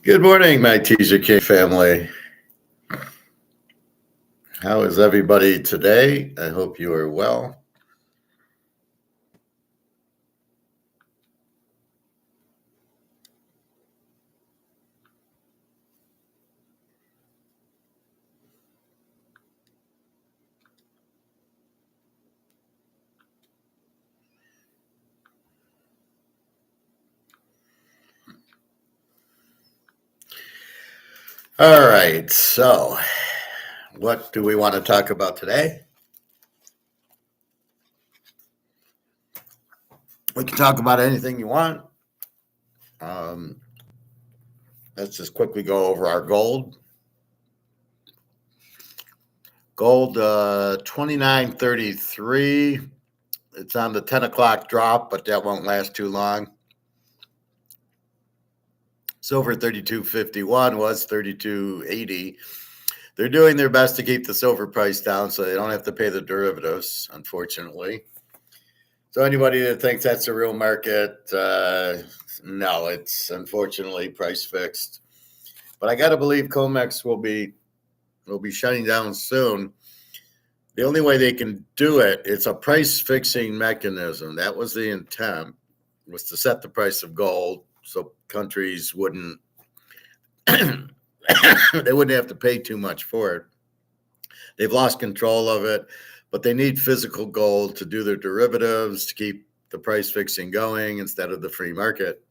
Good morning, my Teaserking family. How is everybody today? I hope you are well. All right, so what do we want to talk about today? We can talk about anything you want. Um, let's just quickly go over our gold. Gold 29.33. It's on the 10 o'clock drop, but that won't last too long. Silver 32.51 was 32.80. They're doing their best to keep the silver price down so they don't have to pay the derivatives, unfortunately. So anybody that thinks that's a real market, no, it's unfortunately price fixed. But I got to believe comex will be shutting down soon. The only way they can do it, it's a price fixing mechanism. That was the intent, was to set the price of gold so countries wouldn't they wouldn't have to pay too much for it. They've lost control of it, but they need physical gold to do their derivatives to keep the price fixing going instead of the free market.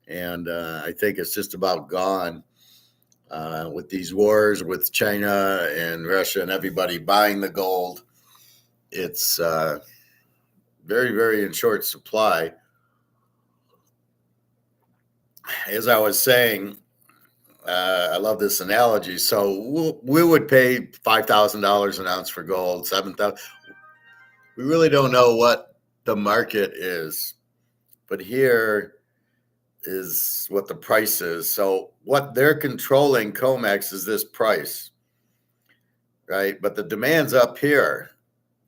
And I think it's just about gone with these wars with China and Russia and everybody buying the gold. It's very, very in short supply. As I was saying, I love this analogy. So we would pay $5,000 an ounce for gold, 7,000. We really don't know what the market is, but here is what the price is. So what they're controlling comex is this price, right? But the demand's up here.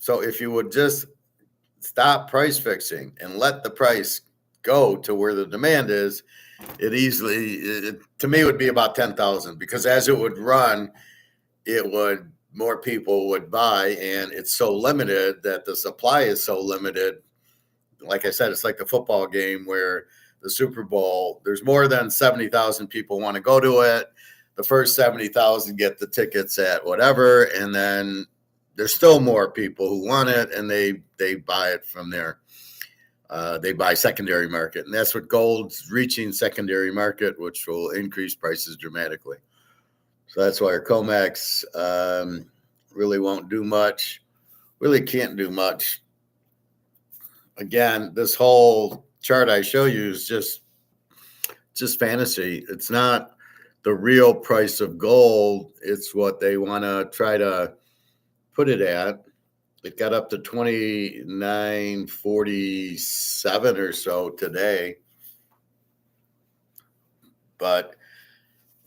So if you would just stop price fixing and let the price go to where the demand is, to me would be about 10,000, because as it would run, more people would buy, and it's so limited that the supply is so limited. Like I said, it's like the football game where the Super Bowl, there's more than 70,000 people want to go to it. The first 70,000 get the tickets at whatever, and then there's still more people who want it, and they buy it from there. They buy secondary market, and that's what gold's reaching, secondary market, which will increase prices dramatically. So that's why our comex really won't do much, really can't do much. Again, this whole chart I show you is just fantasy. It's not the real price of gold. It's what they want to try to put it at. It got up to 29.47 or so today. But,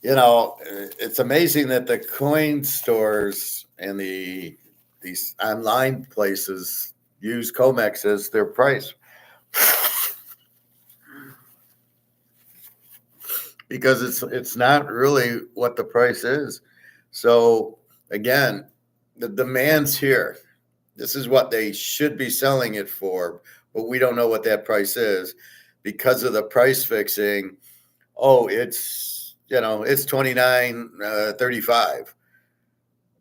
it's amazing that the coin stores and these online places use comex as their price. Because it's not really what the price is. So again, the demand's here. This is what they should be selling it for, but we don't know what that price is because of the price fixing. Oh, it's 29.35,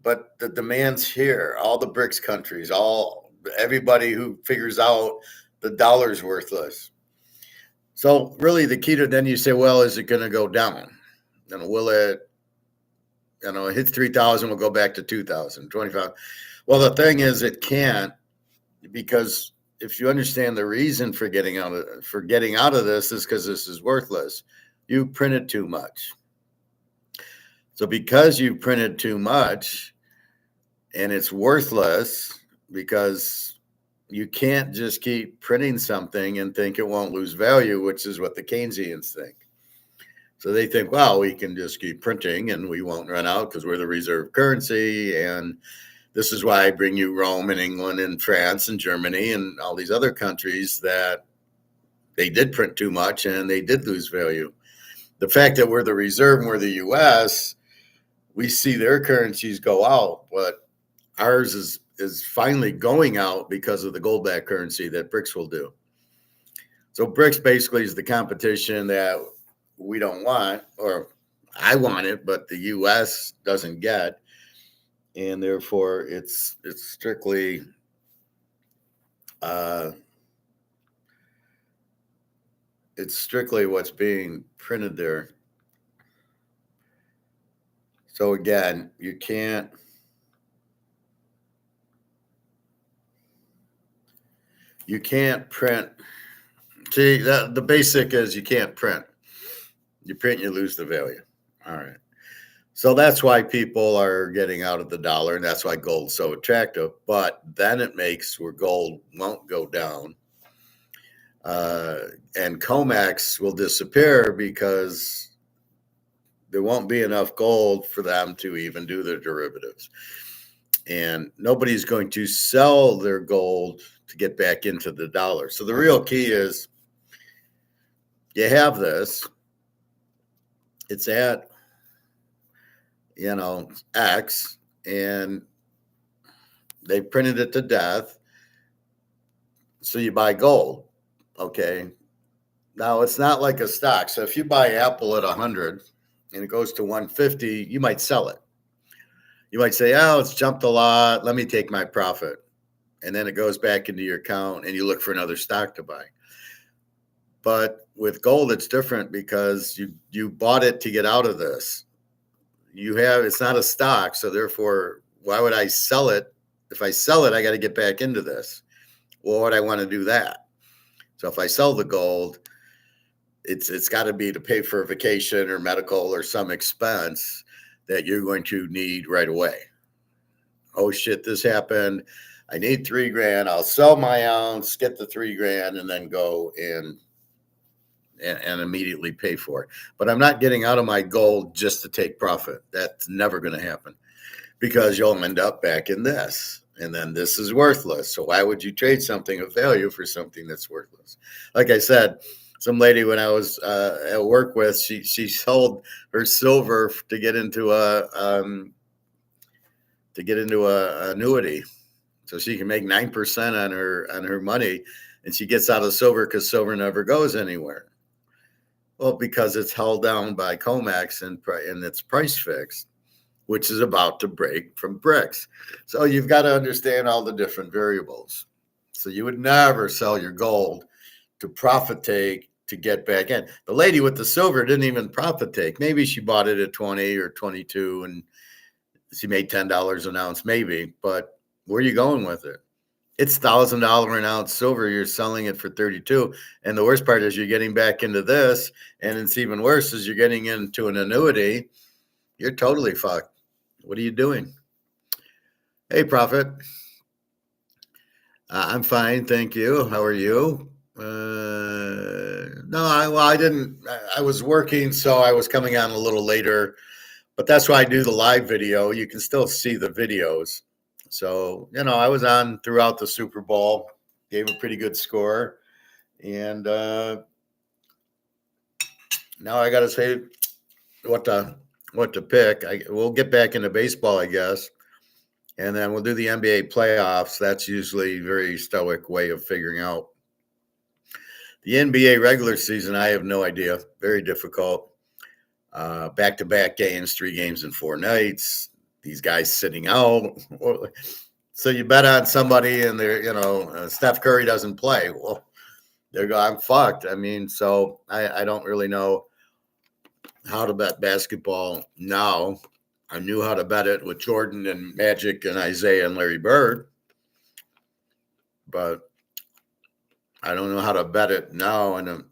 but the demand's here. All the BRICS countries, everybody who figures out the dollar's worthless. So really, the key to then you say, well, is it going to go down? Will it? It hits 3,000, we'll go back to 2,000, 25. Well, the thing is, it can't, because if you understand the reason for getting out of this is because this is worthless. You printed too much. So because you printed too much and it's worthless, because you can't just keep printing something and think it won't lose value, which is what the Keynesians think. So they think, well, we can just keep printing and we won't run out because we're the reserve currency. And this is why I bring you Rome and England and France and Germany and all these other countries that they did print too much and they did lose value. The fact that we're the reserve and we're the U.S., we see their currencies go out, but ours is finally going out because of the gold-backed currency that BRICS will do. So BRICS basically is the competition that we don't want, or I want it, but the U.S. doesn't get, and therefore it's strictly what's being printed there. So again, you can't print. See, the basic is you can't print. You print, you lose the value. All right. So that's why people are getting out of the dollar, and that's why gold's so attractive. But then it makes where gold won't go down. And comex will disappear because there won't be enough gold for them to even do their derivatives. And nobody's going to sell their gold to get back into the dollar. So the real key is you have this, it's at, X, and they printed it to death. So you buy gold. Okay. Now it's not like a stock. So if you buy Apple at 100 and it goes to 150, you might sell it. You might say, oh, it's jumped a lot. Let me take my profit. And then it goes back into your account and you look for another stock to buy. But with gold, it's different because you bought it to get out of this. It's not a stock. So therefore, why would I sell it? If I sell it, I got to get back into this. Well, would I want to do that? So if I sell the gold, it's got to be to pay for a vacation or medical or some expense that you're going to need right away. Oh shit, this happened. I need $3,000. I'll sell my ounce, get the $3,000, and then go and immediately pay for it. But I'm not getting out of my gold just to take profit. That's never going to happen because you'll end up back in this. And then this is worthless. So why would you trade something of value for something that's worthless? Like I said, some lady when I was at work with, she sold her silver to get into a annuity, so she can make 9% on her money, and she gets out of silver because silver never goes anywhere. Well, because it's held down by comex and it's price fixed, which is about to break from BRICS. So you've got to understand all the different variables. So you would never sell your gold to profit take to get back in. The lady with the silver didn't even profit take. Maybe she bought it at 20 or 22 and she made $10 an ounce, maybe. But where are you going with it? It's $1,000 an ounce silver. You're selling it for 32. And the worst part is you're getting back into this. And it's even worse is you're getting into an annuity. You're totally fucked. What are you doing? Hey, Prophet. I'm fine, thank you. How are you? No, I didn't. I was working, so I was coming on a little later. But that's why I do the live video. You can still see the videos. So, I was on throughout the Super Bowl, gave a pretty good score. And now I got to say what to pick. We'll get back into baseball, I guess. And then we'll do the NBA playoffs. That's usually a very stoic way of figuring out. The NBA regular season, I have no idea. Very difficult. Back-to-back games, 3 games in 4 nights. These guys sitting out. So you bet on somebody and they're, Steph Curry doesn't play. Well, I'm fucked. I mean, so I don't really know how to bet basketball now. I knew how to bet it with Jordan and Magic and Isaiah and Larry Bird, but I don't know how to bet it now. And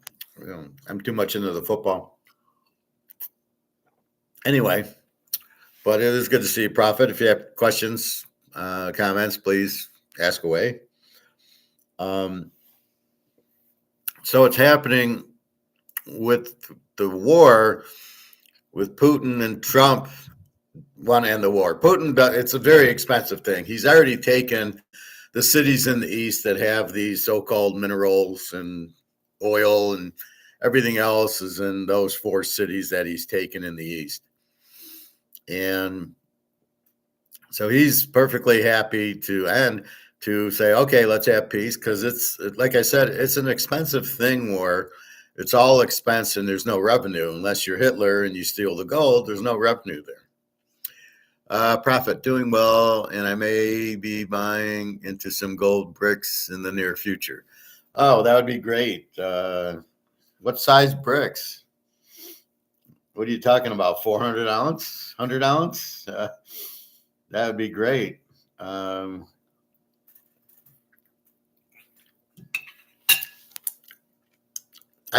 I'm too much into the football. Anyway, but it is good to see you, Prophet. If you have questions, comments, please ask away. So it's happening with the war, with Putin and Trump want to end the war. Putin, it's a very expensive thing. He's already taken the cities in the east that have these so-called minerals and oil and Everything else is in those 4 cities that he's taken in the East. And so he's perfectly happy to say, okay, let's have peace, because it's, like I said, it's an expensive thing where it's all expense and there's no revenue. Unless you're Hitler and you steal the gold, there's no revenue there. Profit, doing well, and I may be buying into some gold bricks in the near future. Oh, that would be great. What size bricks? What are you talking about? 400 ounce, 100 ounce? That would be great. I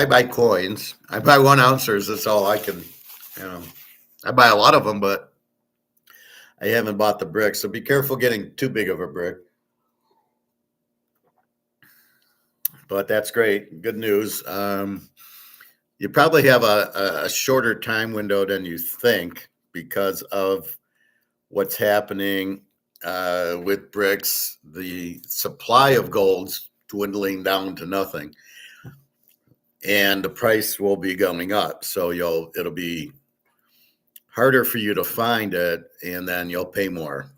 buy coins. I buy 1 ounces. That's all I can, you know. I buy a lot of them, but I haven't bought the bricks. So be careful getting too big of a brick. But that's great. Good news. You probably have a shorter time window than you think because of what's happening with bricks. The supply of gold's dwindling down to nothing, and the price will be going up. So it'll be harder for you to find it, and then you'll pay more.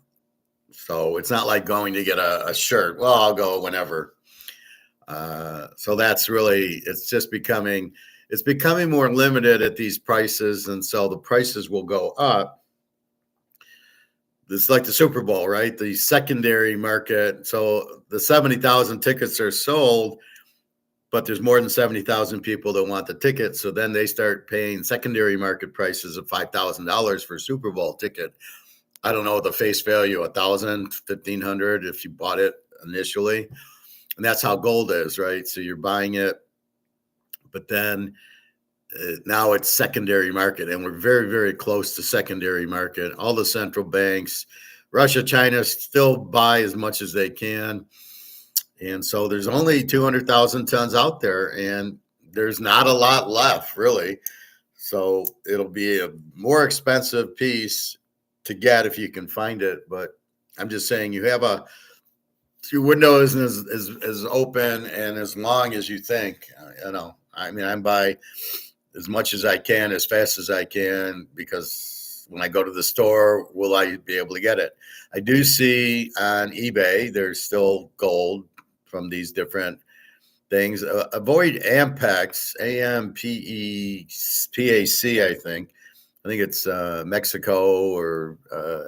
So it's not like going to get a shirt. Well, I'll go whenever. So that's really, it's becoming more limited at these prices, and so the prices will go up. It's like the Super Bowl, right? The secondary market. So the 70,000 tickets are sold, but there's more than 70,000 people that want the ticket. So then they start paying secondary market prices of $5,000 for a Super Bowl ticket. I don't know the face value, 1,000, 1,500 if you bought it initially. And that's how gold is, right? So you're buying it, but then now it's secondary market, and we're very, very close to secondary market. All the central banks, Russia, China, still buy as much as they can. And so there's only 200,000 tons out there, and there's not a lot left, really. So it'll be a more expensive piece to get if you can find it. But I'm just saying, your window isn't as open and as long as you think. I mean, I'm by as much as I can, as fast as I can, because when I go to the store, will I be able to get it? I do see on eBay, there's still gold from these different things. Avoid Ampex, AMPEPAC, I think. I think it's Mexico or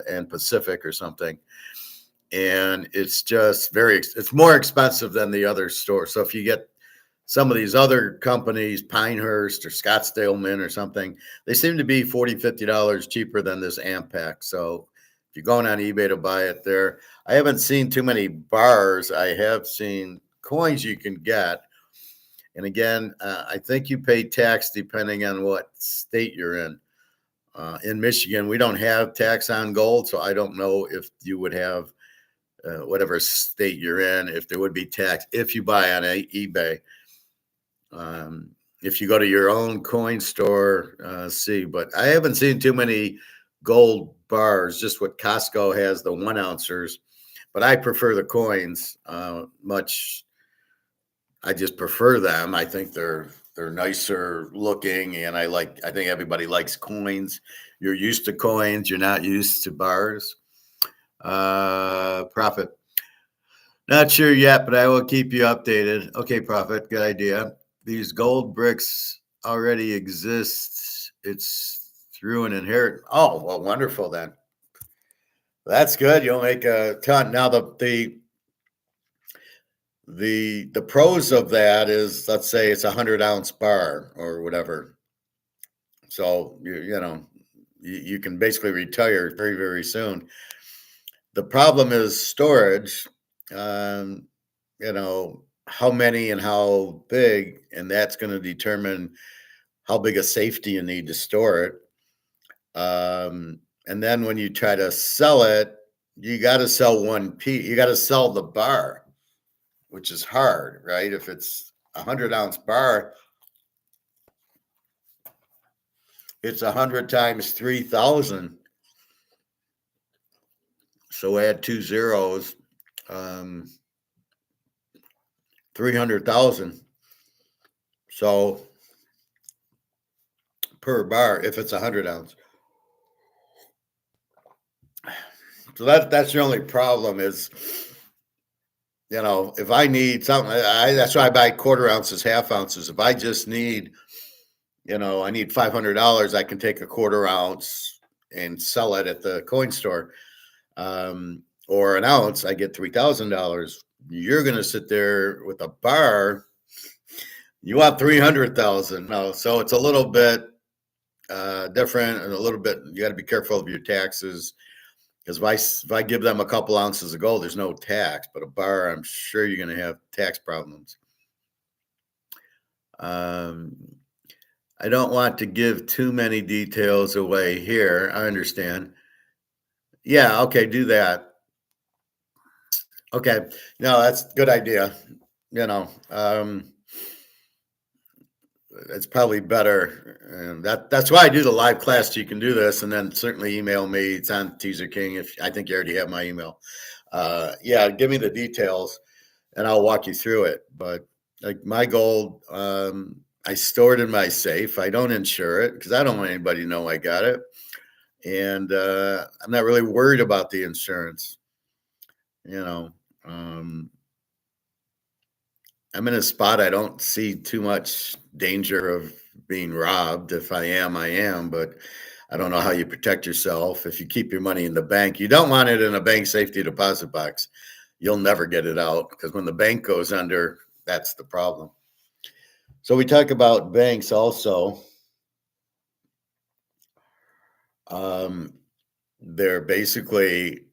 and Pacific or something. And it's just it's more expensive than the other stores. So if you get some of these other companies, Pinehurst or Scottsdale Mint or something, they seem to be $40, $50 cheaper than this Ampex. So if you're going on eBay to buy it there, I haven't seen too many bars. I have seen coins you can get. And again, I think you pay tax depending on what state you're in. In Michigan, we don't have tax on gold, so I don't know if you would have whatever state you're in, if there would be tax if you buy on eBay. If you go to your own coin store, see, but I haven't seen too many gold bars, just what Costco has, the 1 ounces, but I prefer the coins much. I just prefer them. I think they're nicer looking, and I think everybody likes coins. You're used to coins, you're not used to bars. Profit. Not sure yet, but I will keep you updated. Okay, Profit, good idea. These gold bricks already exist. It's through an inherit. Oh, well, wonderful then. That's good. You'll make a ton. Now the pros of that is, let's say it's 100-ounce bar or whatever. So you can basically retire very, very soon. The problem is storage. How many and how big, and that's going to determine how big a safety you need to store it. And then when you try to sell it, you got to sell one piece. You got to sell the bar, which is hard, right? If it's 100-ounce bar, it's 100 times 3,000. So add 2 zeros, 300,000. So per bar if it's 100 ounce. So that's the only problem is, if I need something, that's why I buy quarter ounces, half ounces. If I just need, I need $500, I can take a quarter ounce and sell it at the coin store. Or an ounce, I get $3,000. You're going to sit there with a bar. You want 300,000. No, so it's a little bit different, and a little bit, you got to be careful of your taxes. Because if I give them a couple ounces of gold, there's no tax. But a bar, I'm sure you're going to have tax problems. I don't want to give too many details away here. I understand. Yeah, okay, do that. Okay, no, that's a good idea. It's probably better, and that's why I do the live class. So you can do this, and then certainly email me. It's on Teaserking. If I think you already have my email. Yeah, give me the details, and I'll walk you through it. But like my gold, I store it in my safe. I don't insure it because I don't want anybody to know I got it, and I'm not really worried about the insurance. I'm in a spot I don't see too much danger of being robbed. If I am, I am, but I don't know how you protect yourself. If you keep your money in the bank, you don't want it in a bank safety deposit box. You'll never get it out because when the bank goes under, that's the problem. So we talk about banks also. They're basically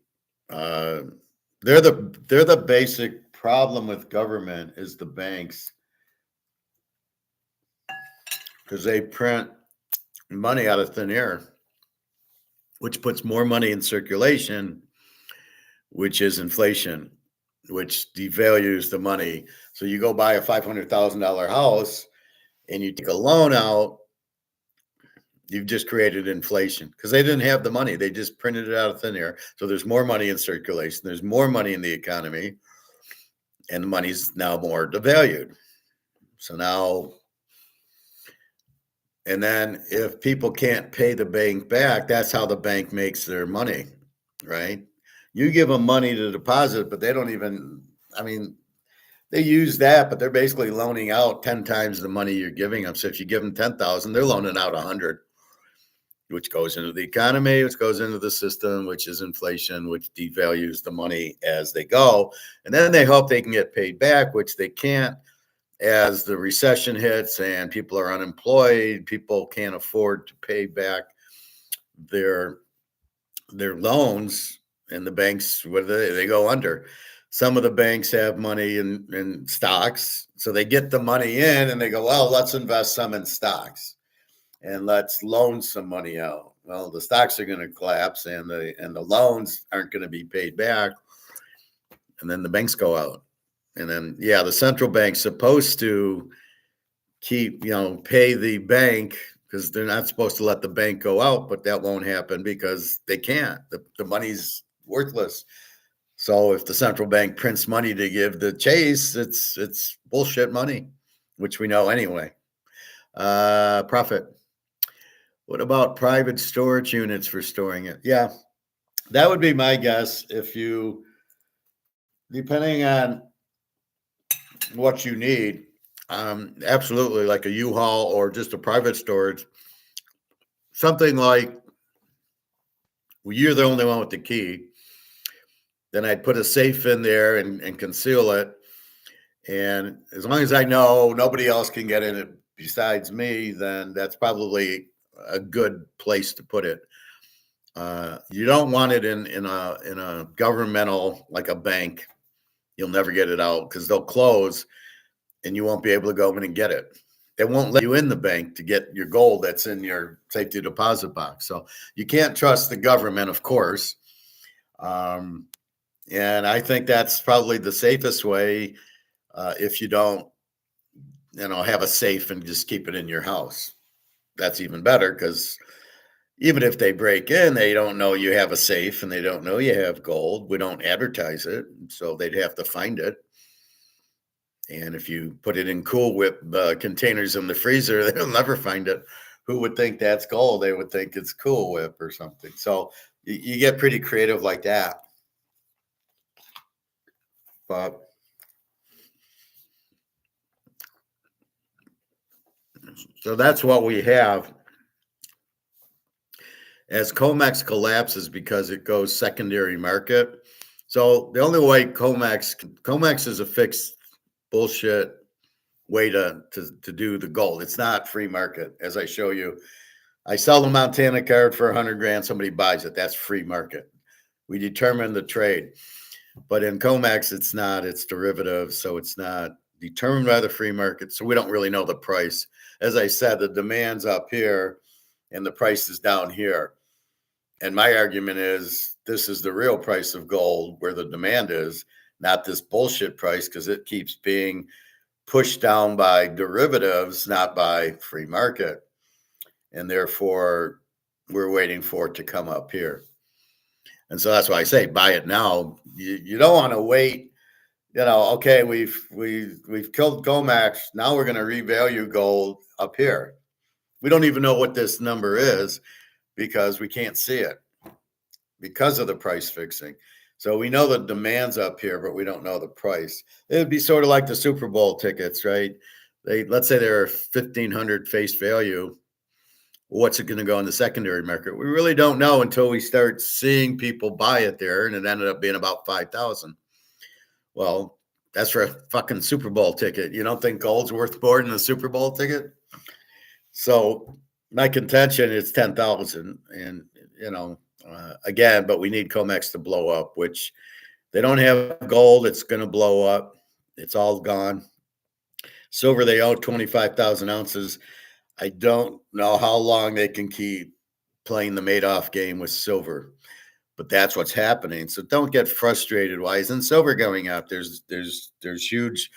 they're the basic problem with government is the banks, because they print money out of thin air, which puts more money in circulation, which is inflation, which devalues the money. So you go buy a $500,000 house and you take a loan out, you've just created inflation because they didn't have the money. They just printed it out of thin air. So there's more money in circulation. There's more money in the economy, and the money's now more devalued. So now, and then if people can't pay the bank back, that's how the bank makes their money, right? You give them money to deposit, but they don't even, they use that, but they're basically loaning out 10 times the money you're giving them. So if you give them 10,000, they're loaning out 100, which goes into the economy, which goes into the system, which is inflation, which devalues the money as they go. And then they hope they can get paid back, which they can't. As the recession hits and people are unemployed, people can't afford to pay back their loans, and the banks, they go under. Some of the banks have money in stocks, so they get the money in and they go, well, let's invest some in stocks and let's loan some money out. Well, the stocks are going to collapse and the loans aren't going to be paid back, and then the banks go out. And then, yeah, the central bank's supposed to keep, pay the bank because they're not supposed to let the bank go out, but that won't happen because they can't. The money's worthless. So if the central bank prints money to give the chase, it's bullshit money, which we know anyway. Profit. What about private storage units for storing it? Yeah, that would be my guess. If you, depending on what you need, absolutely, like a U-Haul or just a private storage, something like, well, you're the only one with the key, then I'd put a safe in there and conceal it. And as long as I know nobody else can get in it besides me, then that's probably a good place to put it. You don't want it in a governmental, like a bank. You'll never get it out because they'll close and you won't be able to go in and get it. They won't let you in the bank to get your gold that's in your safety deposit box. So you can't trust the government, of course. And I think that's probably the safest way if you don't, have a safe and just keep it in your house. That's even better because even if they break in, they don't know you have a safe and they don't know you have gold. We don't advertise it, so they'd have to find it. And if you put it in Cool Whip containers in the freezer, they'll never find it. who would think that's gold? They would think it's Cool Whip or something. So you get pretty creative like that. But so that's what we have. As comex collapses because it goes secondary market. So the only way comex is a fixed bullshit way to do the gold. It's not free market. As I show you, I sell the Montana card for 100 grand. Somebody buys it. That's free market. We determine the trade. But in comex, it's not. It's derivative. So it's not determined by the free market. So we don't really know the price. As I said, the demand's up here and the price is down here. And my argument is this is the real price of gold where the demand is, not this bullshit price, because it keeps being pushed down by derivatives, not by free market. And therefore, we're waiting for it to come up here. And so that's why I say buy it now. You don't want to wait. Okay, we've killed comex. Now we're going to revalue gold up here. We don't even know what this number is because we can't see it because of the price fixing. So we know the demand's up here, but we don't know the price. It would be sort of like the Super Bowl tickets, right? Let's say they're 1,500 face value. What's it going to go in the secondary market? We really don't know until we start seeing people buy it there, and it ended up being about 5,000. Well, that's for a fucking Super Bowl ticket. You don't think gold's worth more than a Super Bowl ticket? So my contention is 10,000, and again, but we need comex to blow up, which they don't have gold. It's going to blow up. It's all gone. Silver, they owe 25,000 ounces. I don't know how long they can keep playing the Madoff game with silver, but that's what's happening. So don't get frustrated. Why isn't silver going up? There's huge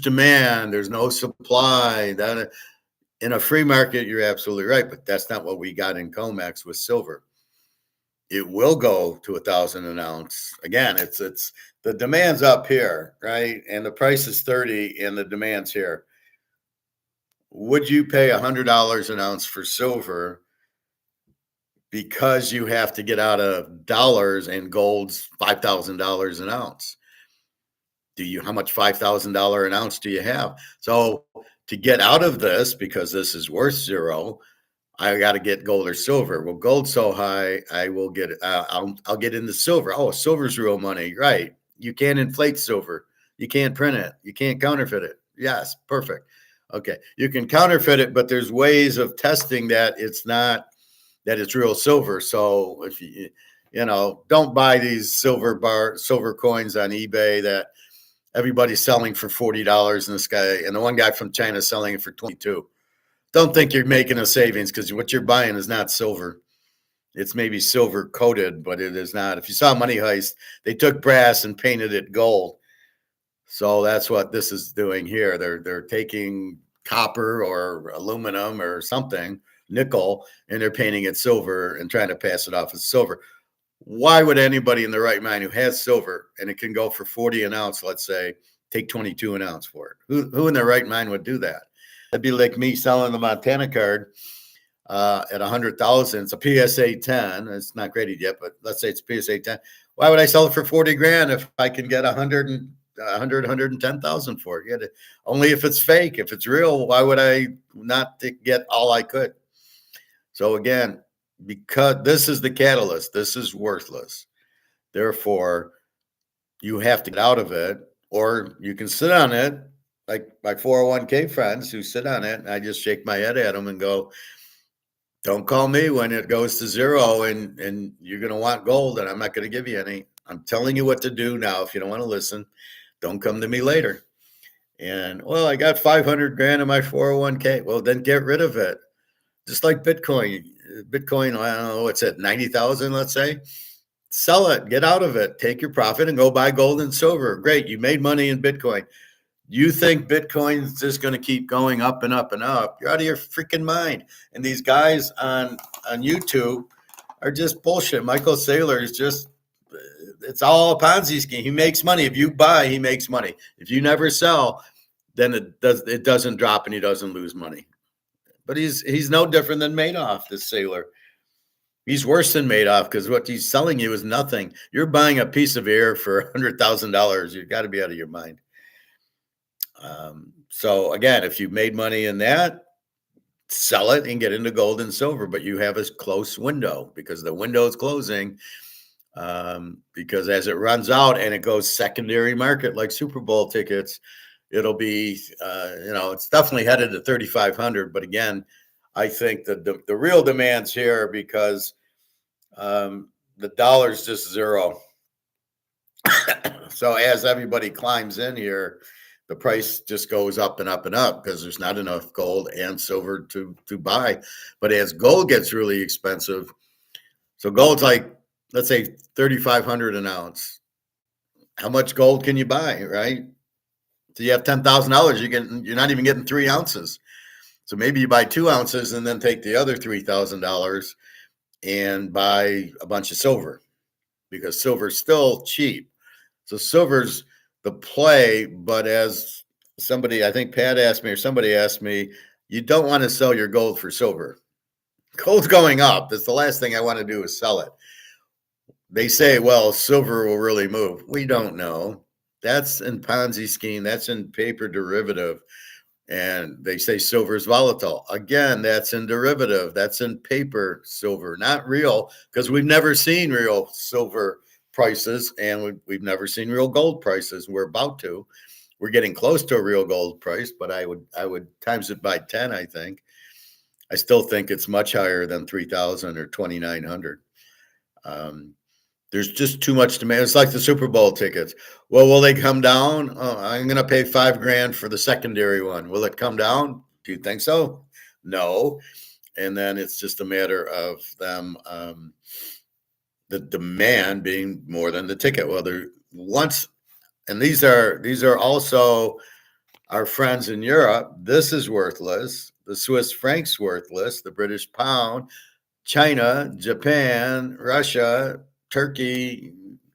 demand. There's no supply. That in a free market, you're absolutely right, but that's not what we got in comex with silver. It will go to 1,000 an ounce. Again, it's the demand's up here, right? And the price is 30 and the demand's here. Would you pay $100 an ounce for silver because you have to get out of dollars and gold's $5,000 an ounce? How much $5,000 an ounce do you have? So to get out of this, because this is worth zero, I got to get gold or silver. Well, gold's so high, I will get. I'll get into silver. Oh, silver's real money, right? You can't inflate silver. You can't print it. You can't counterfeit it. Yes, perfect. Okay, you can counterfeit it, but there's ways of testing that it's real silver. So if don't buy these silver coins on eBay that everybody's selling for $40 in the sky, and the one guy from China is selling it for 22. Don't think you're making a savings because what you're buying is not silver. It's maybe silver coated, but it is not. If you saw Money Heist, they took brass and painted it gold. So that's what this is doing here. They're taking copper or aluminum or something, nickel, and they're painting it silver and trying to pass it off as silver. Why would anybody in the right mind who has silver and it can go for 40 an ounce, let's say, take 22 an ounce for it? Who in their right mind would do that? That'd be like me selling the Montana card at 100,000. It's a PSA 10. It's not graded yet, but let's say it's PSA 10. Why would I sell it for 40 grand if I can get 110,000 for it? Only if it's fake. If it's real, why would I not get all I could? So again, because this is the catalyst, this is worthless. Therefore, you have to get out of it, or you can sit on it, like my 401k friends who sit on it, and I just shake my head at them and go, don't call me when it goes to zero and you're going to want gold, and I'm not going to give you any. I'm telling you what to do now. If you don't want to listen, don't come to me later. And, well, I got 500 grand in my 401k. Well, then get rid of it. Just like Bitcoin. Bitcoin, I don't know, what's it, 90,000, let's say? Sell it. Get out of it. Take your profit and go buy gold and silver. Great. You made money in Bitcoin. You think Bitcoin's just going to keep going up and up and up? You're out of your freaking mind. And these guys on YouTube are just bullshit. Michael Saylor is just, it's all a Ponzi scheme. He makes money. If you buy, he makes money. If you never sell, then it doesn't drop and he doesn't lose money. But he's no different than Madoff, this sailor. He's worse than Madoff because what he's selling you is nothing. You're buying a piece of air for $100,000. You've got to be out of your mind. So again, if you've made money in that, sell it and get into gold and silver, but you have a close window because the window is closing. Because as it runs out and it goes secondary market like Super Bowl tickets, it'll be, it's definitely headed to 3,500. But again, I think that the real demand's here because the dollar's just zero. So as everybody climbs in here, the price just goes up and up and up because there's not enough gold and silver to buy. But as gold gets really expensive, so gold's like, let's say 3,500 an ounce. How much gold can you buy, right? So you have $10,000, you're not even getting 3 ounces. So maybe you buy 2 ounces and then take the other $3,000 and buy a bunch of silver because silver's still cheap. So silver's the play, but as somebody, I think Pat asked me or somebody asked me, you don't want to sell your gold for silver. Gold's going up. That's the last thing I want to do is sell it. They say, well, silver will really move. We don't know. That's in Ponzi scheme. That's in paper derivative. And they say silver is volatile. Again, that's in derivative. That's in paper silver, not real, because we've never seen real silver prices and we've never seen real gold prices. We're about to. We're getting close to a real gold price, but I would times it by 10, I think. I still think it's much higher than 3,000 or 2,900. There's just too much demand. It's like the Super Bowl tickets. Well, will they come down? Oh, I'm going to pay $5,000 for the secondary one. Will it come down? Do you think so? No. And then it's just a matter of them, the demand being more than the ticket. Well, and these are also our friends in Europe. This is worthless. The Swiss franc's worthless. The British pound, China, Japan, Russia, Turkey,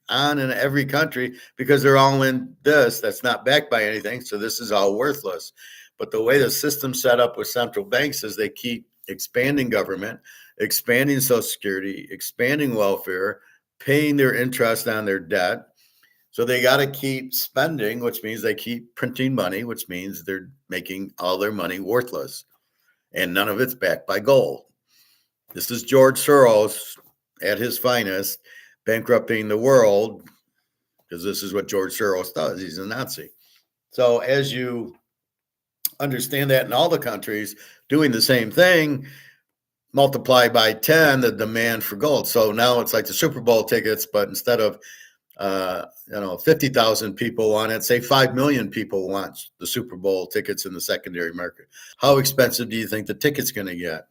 on in every country because they're all in this that's not backed by anything. So this is all worthless. But the way the system's set up with central banks is they keep expanding government, expanding Social Security, expanding welfare, paying their interest on their debt. So they got to keep spending, which means they keep printing money, which means they're making all their money worthless. And none of it's backed by gold. This is George Soros at his finest, bankrupting the world, because this is what George Soros does. He's a Nazi. So as you understand that in all the countries doing the same thing, multiply by 10 the demand for gold. So now it's like the Super Bowl tickets, but instead of 50,000 people want it, say 5 million people want the Super Bowl tickets in the secondary market. How expensive do you think the ticket's going to get?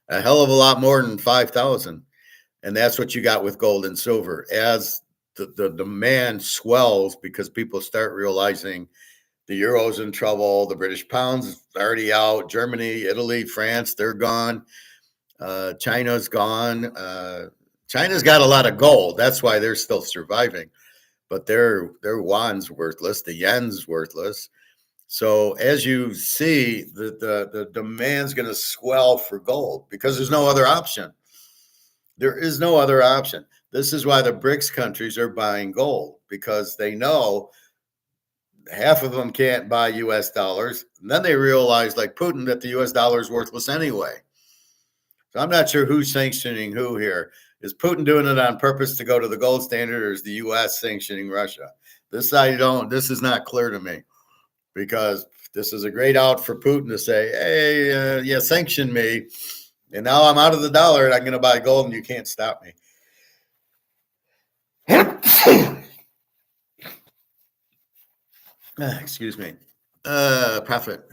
A hell of a lot more than 5,000. And that's what you got with gold and silver. As the demand swells because people start realizing the euro's in trouble, the British pound's already out, Germany, Italy, France, they're gone. China's gone. China's got a lot of gold. That's why they're still surviving. But their yuan's worthless. The yen's worthless. So as you see, the demand's going to swell for gold because there's no other option. There is no other option. This is why the BRICS countries are buying gold, because they know half of them can't buy US dollars. And then they realize, like Putin, that the US dollar is worthless anyway. So I'm not sure who's sanctioning who here. Is Putin doing it on purpose to go to the gold standard, or is the US sanctioning Russia? This is not clear to me, because this is a great out for Putin to say, hey, sanction me. And now I'm out of the dollar and I'm going to buy gold and you can't stop me. Excuse me. Profit.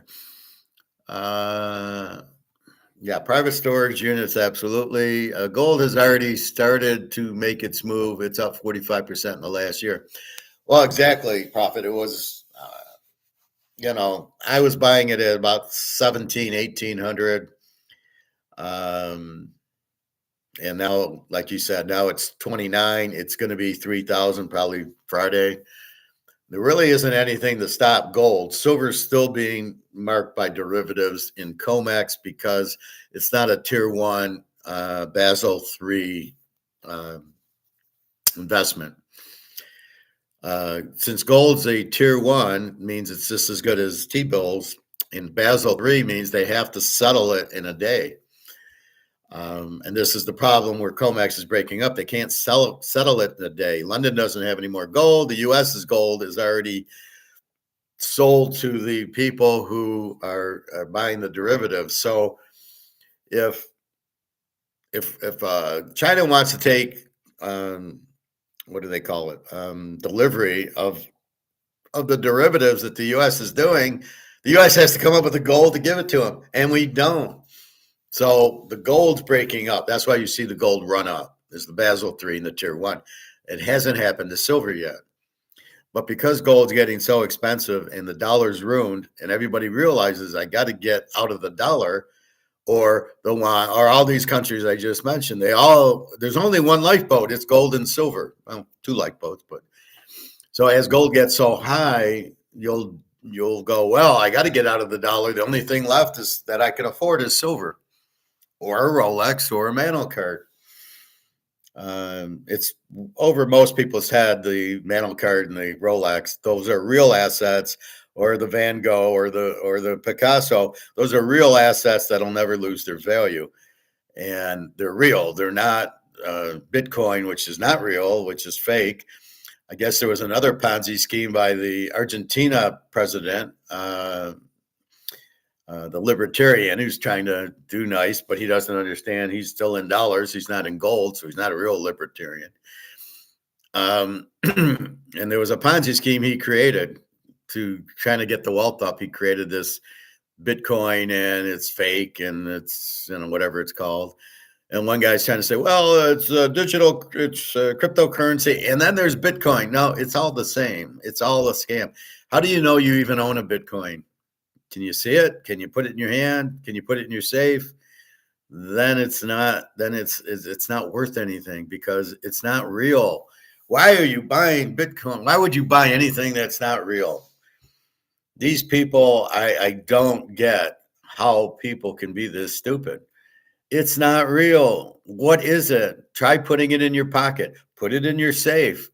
Private storage units, absolutely. Gold has already started to make its move. It's up 45% in the last year. Well, exactly, Profit. It was, I was buying it at about 1,800. And now, like you said, now it's 29. It's going to be 3,000 probably Friday. There really isn't anything to stop gold. Silver's still being marked by derivatives in COMEX because it's not a tier one Basel III investment. Since gold's a tier one, means it's just as good as T-bills. And Basel III means they have to settle it in a day. And this is the problem where COMEX is breaking up. They can't settle it in a day. London doesn't have any more gold. The U.S.'s gold is already sold to the people who are buying the derivatives. So if China wants to take what do they call it, delivery of the derivatives that the U.S. is doing, the U.S. has to come up with the gold to give it to them, and we don't. So the gold's breaking up. That's why you see the gold run up. There's the Basel III and the Tier 1. It hasn't happened to silver yet. But because gold's getting so expensive and the dollar's ruined, and everybody realizes I got to get out of the dollar, or all these countries I just mentioned, there's only one lifeboat. It's gold and silver. Well, two lifeboats, but so as gold gets so high, you'll go, well, I got to get out of the dollar. The only thing left is that I can afford is silver, or a Rolex, or a Mantle card. It's over most people's head, the Mantle card and the Rolex. Those are real assets, or the Van Gogh or the Picasso. Those are real assets that'll never lose their value, and they're real. They're not Bitcoin, which is not real, which is fake. I guess there was another Ponzi scheme by the Argentina president, the libertarian, who's trying to do nice, but he doesn't understand. He's still in dollars. He's not in gold, so he's not a real libertarian. And there was a Ponzi scheme he created to trying to get the wealth up. He created this Bitcoin, and it's fake, and it's whatever it's called. And one guy's trying to say, well, it's digital, it's cryptocurrency, and then there's Bitcoin. No, it's all the same. It's all a scam. How do you know you even own a Bitcoin? Can you see it? Can you put it in your hand? Can you put it in your safe? Then it's not. Then it's not worth anything because it's not real. Why are you buying Bitcoin? Why would you buy anything that's not real? These people, I don't get how people can be this stupid. It's not real. What is it? Try putting it in your pocket. Put it in your safe.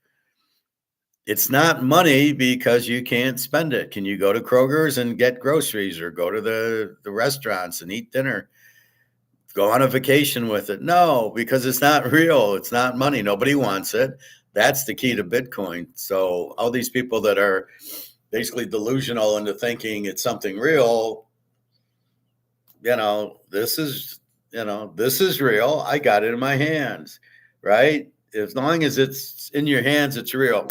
It's not money because you can't spend it. Can you go to Kroger's and get groceries, or go to the restaurants and eat dinner? Go on a vacation with it? No, because it's not real. It's not money. Nobody wants it. That's the key to Bitcoin. So all these people that are basically delusional into thinking it's something real, this is real. I got it in my hands, right? As long as it's in your hands, it's real.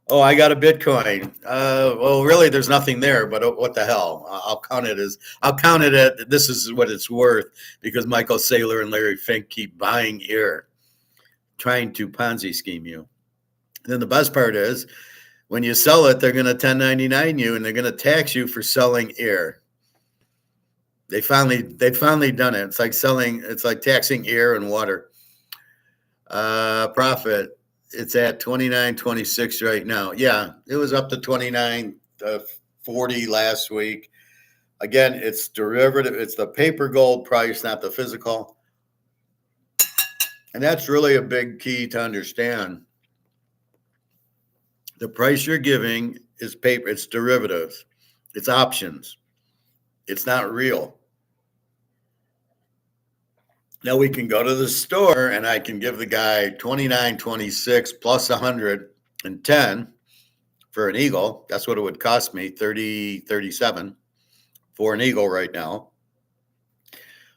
Oh, I got a Bitcoin. Well, really, there's nothing there, but what the hell? I'll count it at this is what it's worth, because Michael Saylor and Larry Fink keep buying air, trying to Ponzi scheme you. And then the best part is, when you sell it, they're going to 1099 you, and they're going to tax you for selling air. They've finally done it. It's like taxing air and water. Profit. It's at 29.26 right now. Yeah, it was up to 29.40 last week. Again, it's derivative. It's the paper gold price, not the physical. And that's really a big key to understand. The price you're giving is paper. It's derivatives. It's options. It's not real. Now we can go to the store and I can give the guy 29.26 plus 110 for an eagle. That's what it would cost me, 37 for an eagle right now.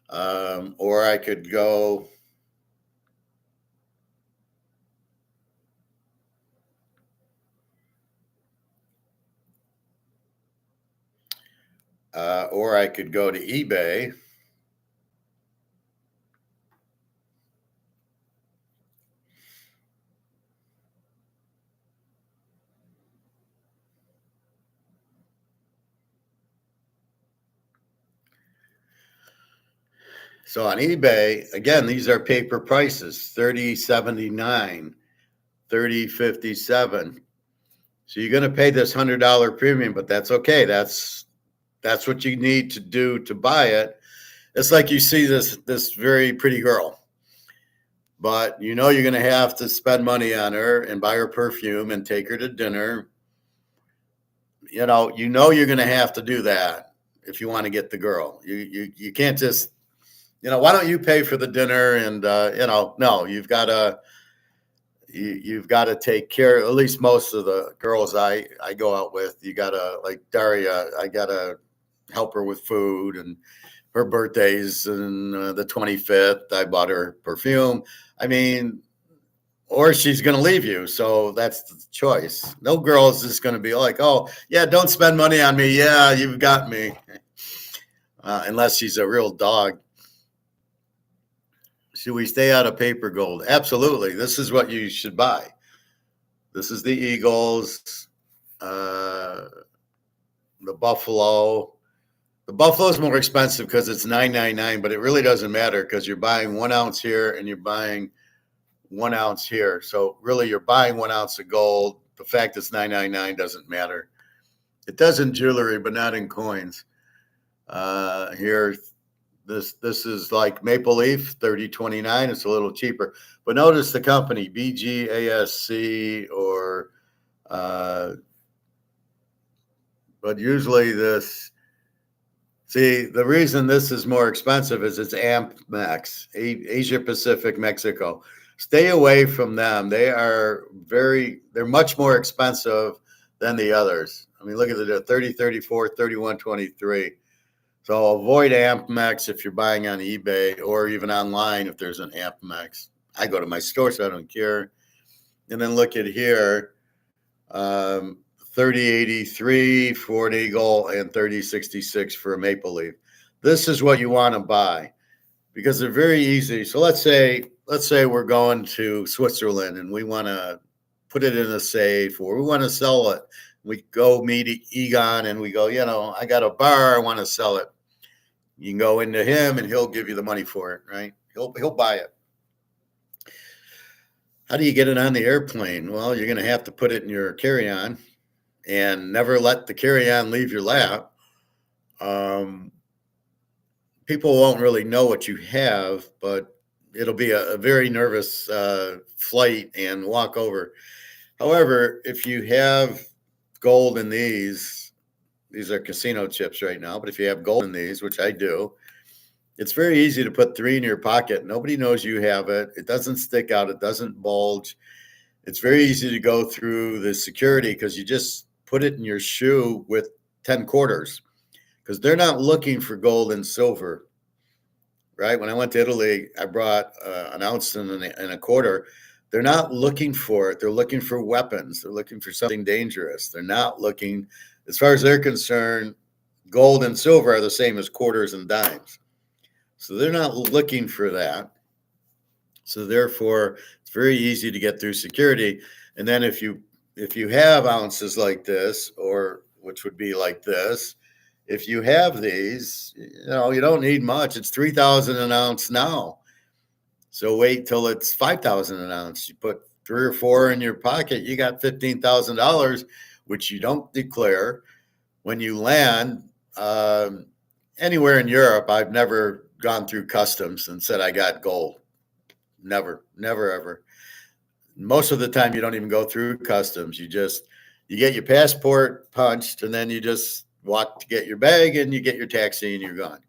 Or I could go to eBay. So on eBay, again, these are paper prices, 30.79, 30.57. So you're going to pay this $100 premium, but that's okay. That's what you need to do to buy it. It's like you see this very pretty girl, but you know you're going to have to spend money on her and buy her perfume and take her to dinner. You know you're going to have to do that if you want to get the girl. You can't just, why don't you pay for the dinner? And no, you've got to take care. At least most of the girls I go out with, you got to, like Daria, I got to help her with food, and her birthday's and the 25th. I bought her perfume. I mean, or she's going to leave you. So that's the choice. No girl is just going to be like, oh, yeah, don't spend money on me. Yeah, you've got me. Unless she's a real dog. Should we stay out of paper gold? Absolutely. This is what you should buy. This is the Eagles, the Buffalo. The Buffalo is more expensive because it's $9.99, but it really doesn't matter because you're buying 1 ounce here and you're buying 1 ounce here. So really, you're buying 1 ounce of gold. The fact it's $9.99 doesn't matter. It does in jewelry, but not in coins. Here, this is like Maple Leaf, $30.29. It's a little cheaper, but notice the company BGASC or, but usually this. See, the reason this is more expensive is it's Amex, Asia Pacific, Mexico. Stay away from them. They're much more expensive than the others. I mean, look at the 30, 34, 31, 23. So avoid Amex if you're buying on eBay or even online if there's an Amex. I go to my store, so I don't care. And then look at here. 3083 for an Eagle and 3066 for a Maple Leaf. This is what you want to buy because they're very easy. So let's say we're going to Switzerland and we want to put it in a safe or we want to sell it. We go meet Egon and we go, I got a bar, I want to sell it. You can go into him and he'll give you the money for it, right? He'll buy it. How do you get it on the airplane? Well, you're going to have to put it in your carry-on and never let the carry-on leave your lap. People won't really know what you have, but it'll be a very nervous flight and walk over. However, if you have gold in these are casino chips right now, but if you have gold in these, which I do, it's very easy to put 3 in your pocket. Nobody knows you have it. It doesn't stick out. It doesn't bulge. It's very easy to go through the security because you just put it in your shoe with 10 quarters because they're not looking for gold and silver, right? When I went to Italy, I brought an ounce and a quarter. They're not looking for it. They're looking for weapons. They're looking for something dangerous. They're not looking, as far as they're concerned, gold and silver are the same as quarters and dimes. So they're not looking for that. So therefore, it's very easy to get through security. And then if you have ounces like this, or which would be like this, if you have these, you don't need much. It's 3,000 an ounce now. So wait till it's 5,000 an ounce. You put 3 or 4 in your pocket, you got $15,000, which you don't declare when you land. Anywhere in Europe, I've never gone through customs and said I got gold. Never, ever. Most of the time, you don't even go through customs. You get your passport punched, and then you just walk to get your bag, and you get your taxi, and you're gone.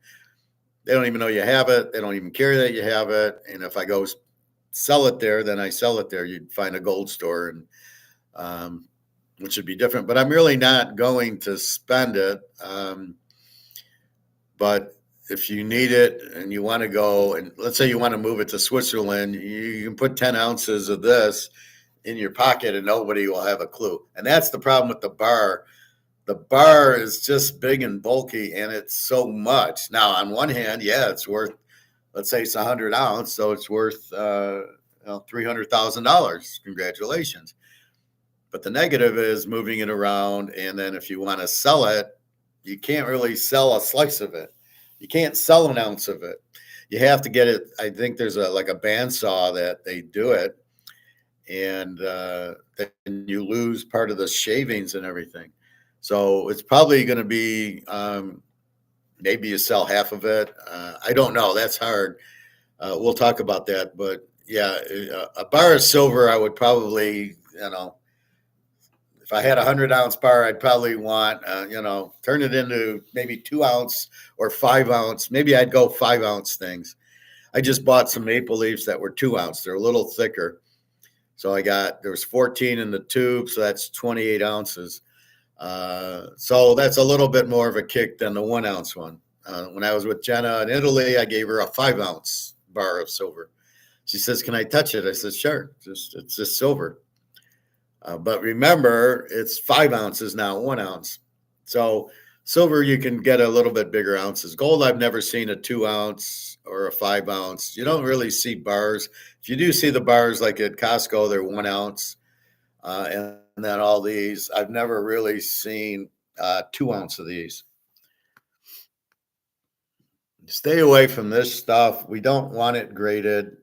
They don't even know you have it. They don't even care that you have it. And if I go sell it there, then I sell it there. You'd find a gold store, and which would be different. But I'm really not going to spend it. But if you need it and you want to go, and let's say you want to move it to Switzerland, you can put 10 ounces of this in your pocket and nobody will have a clue. And that's the problem with the bar. The bar is just big and bulky and it's so much. Now, on one hand, yeah, it's worth, let's say it's 100 ounce, so it's worth $300,000. Congratulations. But the negative is moving it around. And then if you want to sell it, you can't really sell a slice of it. You can't sell an ounce of it. You have to get it. I think there's a bandsaw that they do it. and then you lose part of the shavings and everything. So it's probably going to be maybe you sell half of it. I don't know. That's hard. We'll talk about that. But yeah, a bar of silver, I would probably, if I had a 100 ounce bar, I'd probably want, turn it into maybe 2 ounce or 5 ounce. Maybe I'd go 5 ounce things. I just bought some maple leaves that were 2 ounce. They're a little thicker. So there was 14 in the tube. So that's 28 ounces. So that's a little bit more of a kick than the 1 ounce one. When I was with Jenna in Italy, I gave her a 5 ounce bar of silver. She says, "Can I touch it?" I said, "Sure. It's just silver." But remember, it's 5 ounces, not 1 ounce. So silver, you can get a little bit bigger ounces. Gold, I've never seen a 2 ounce or a 5 ounce. You don't really see bars. If you do see the bars like at Costco, they're 1 ounce. And then all these, I've never really seen 2 ounce of these. Stay away from this stuff. We don't want it graded.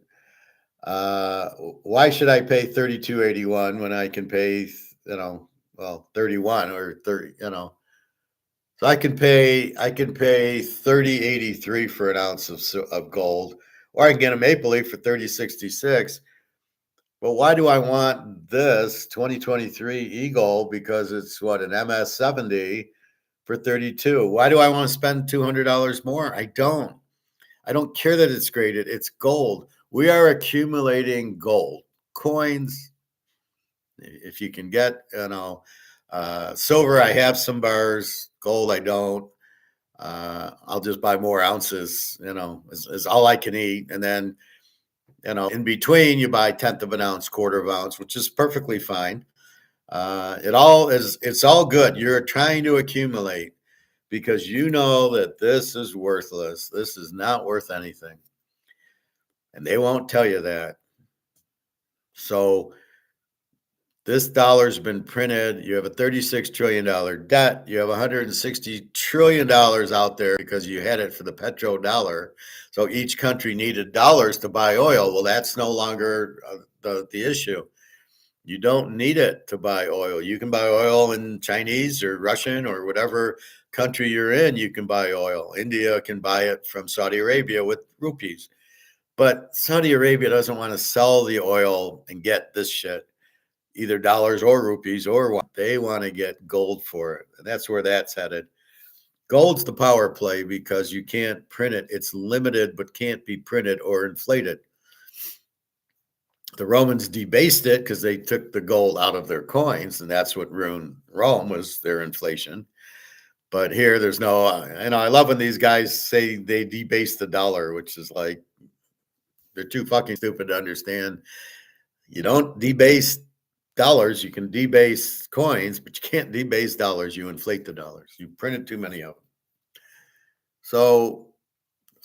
Why should I pay $32.81 when I can pay, 31 or 30, So I can pay $30.83 for an ounce of gold, or I can get a maple leaf for $30.66. But why do I want this 2023 Eagle? Because it's an MS 70 for 32. Why do I want to spend $200 more? I don't. I don't care that it's graded. It's gold. We are accumulating gold coins. If you can get, silver, I have some bars. Gold, I don't. I'll just buy more ounces. Is all I can eat, and then in between, you buy 1/10 of an ounce, 1/4 of an ounce, which is perfectly fine. It's all good. You're trying to accumulate because you know that this is worthless. This is not worth anything. And they won't tell you that. So this dollar's been printed. You have a $36 trillion debt. You have $160 trillion out there because you had it for the petrodollar. So each country needed dollars to buy oil. Well, that's no longer the issue. You don't need it to buy oil. You can buy oil in Chinese or Russian or whatever country you're in. You can buy oil. India can buy it from Saudi Arabia with rupees. But Saudi Arabia doesn't want to sell the oil and get this shit, either dollars or rupees or what. They want to get gold for it. And that's where that's headed. Gold's the power play because you can't print it. It's limited, but can't be printed or inflated. The Romans debased it because they took the gold out of their coins, and that's what ruined Rome, was their inflation. But here, there's no, I love when these guys say they debased the dollar, which is like, they're too fucking stupid to understand. You don't debase dollars. You can debase coins, but you can't debase dollars. You inflate the dollars. You printed too many of them. So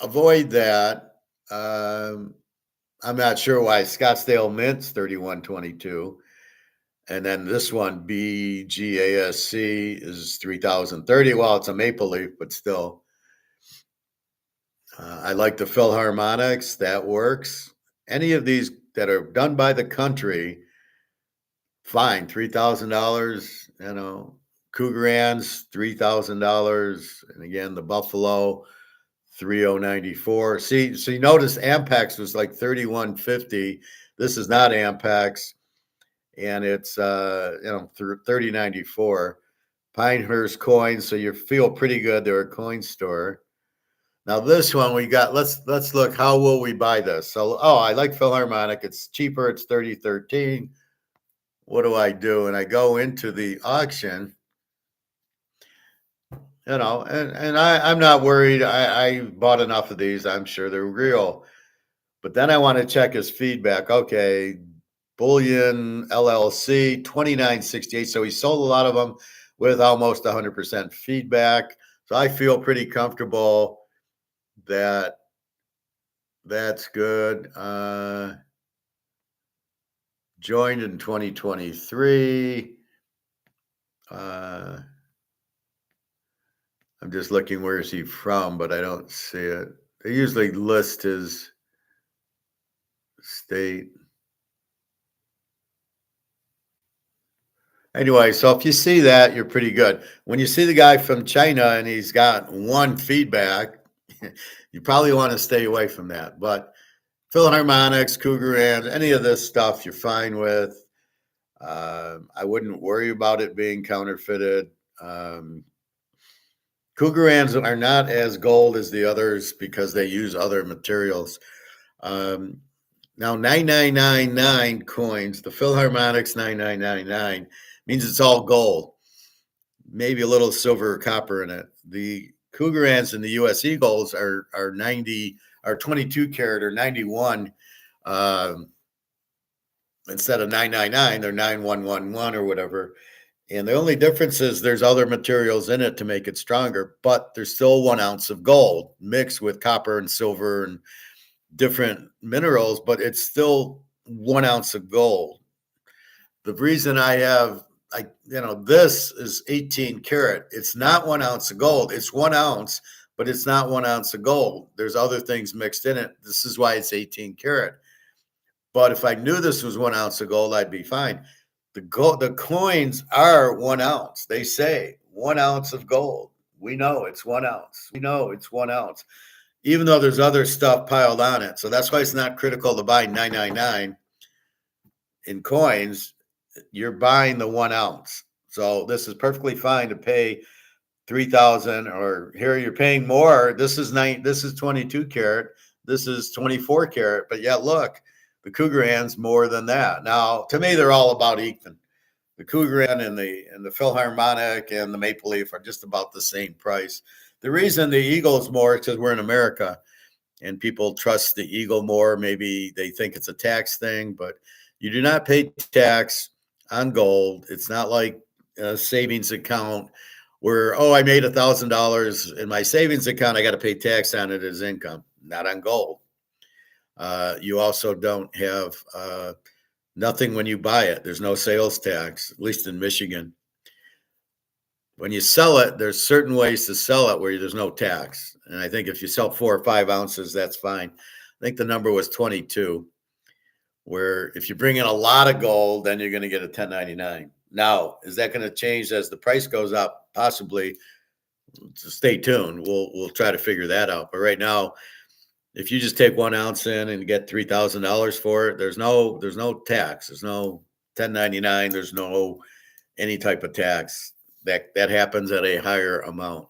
avoid that. I'm not sure why Scottsdale Mint's 31.22. And then this one, BGASC, is 3,030. Well, it's a maple leaf, but still. I like the Philharmonics. That works. Any of these that are done by the country, fine. $3,000. Krugerrands, $3,000. And again, the Buffalo, 3094. See, so you notice Ampex was like 3150. This is not Ampex, and it's 3094. Pinehurst coins, so you feel pretty good. They're a coin store. Now this one we got. Let's look. How will we buy this? So, I like Philharmonic. It's cheaper. It's 3013. What do I do? And I go into the auction. And I'm not worried. I bought enough of these. I'm sure they're real. But then I want to check his feedback. Okay, Bullion LLC, 2968. So he sold a lot of them with almost 100% feedback. So I feel pretty comfortable that that's good. Joined in 2023. I'm just looking, where is he from, but I don't see it. They usually list his state. Anyway, so if you see that, you're pretty good. When you see the guy from China and he's got one feedback, you probably want to stay away from that. But Philharmonics, Cougar and any of this stuff, you're fine with. I wouldn't worry about it being counterfeited. Um, Cougarans are not as gold as the others because they use other materials. Um, Now, 9999 coins, the Philharmonics 9999 means it's all gold, maybe a little silver or copper in it. The Cougarans and the US Eagles are 90 are 22 karat or 91 um, instead of 999, they're 9111 or whatever. And the only difference is there's other materials in it to make it stronger, but there's still 1 ounce of gold mixed with copper and silver and different minerals, but it's still 1 ounce of gold. The reason this is 18 karat. It's not 1 ounce of gold. It's 1 ounce, but it's not 1 ounce of gold. There's other things mixed in it. This is why it's 18 karat. But if I knew this was 1 ounce of gold, I'd be fine. The coins are 1 ounce. They say 1 ounce of gold. We know it's 1 ounce. We know it's 1 ounce, even though there's other stuff piled on it. So that's why it's not critical to buy 999 in coins. You're buying the 1 ounce. So this is perfectly fine to pay 3,000, or here you're paying more. This is 22 karat. This is 24 karat. But yeah, look, the Cougarans more than that. Now, to me, they're all about even. The Cougaran and the Philharmonic and the Maple Leaf are just about the same price. The reason the Eagle is more is because we're in America and people trust the Eagle more. Maybe they think it's a tax thing, but you do not pay tax on gold. It's not like a savings account where, oh, I made $1,000 in my savings account. I got to pay tax on it as income, not on gold. You also don't have nothing when you buy it. There's no sales tax, at least in Michigan. When you sell it, there's certain ways to sell it where there's no tax. And I think if you sell 4 or 5 ounces, that's fine. I think the number was 22, where if you bring in a lot of gold, then you're going to get a 1099. Now, is that going to change as the price goes up? Possibly. So stay tuned. We'll try to figure that out. But right now, if you just take 1 ounce in and get $3,000 for it, there's no tax. There's no 1099. There's no any type of tax. That happens at a higher amount.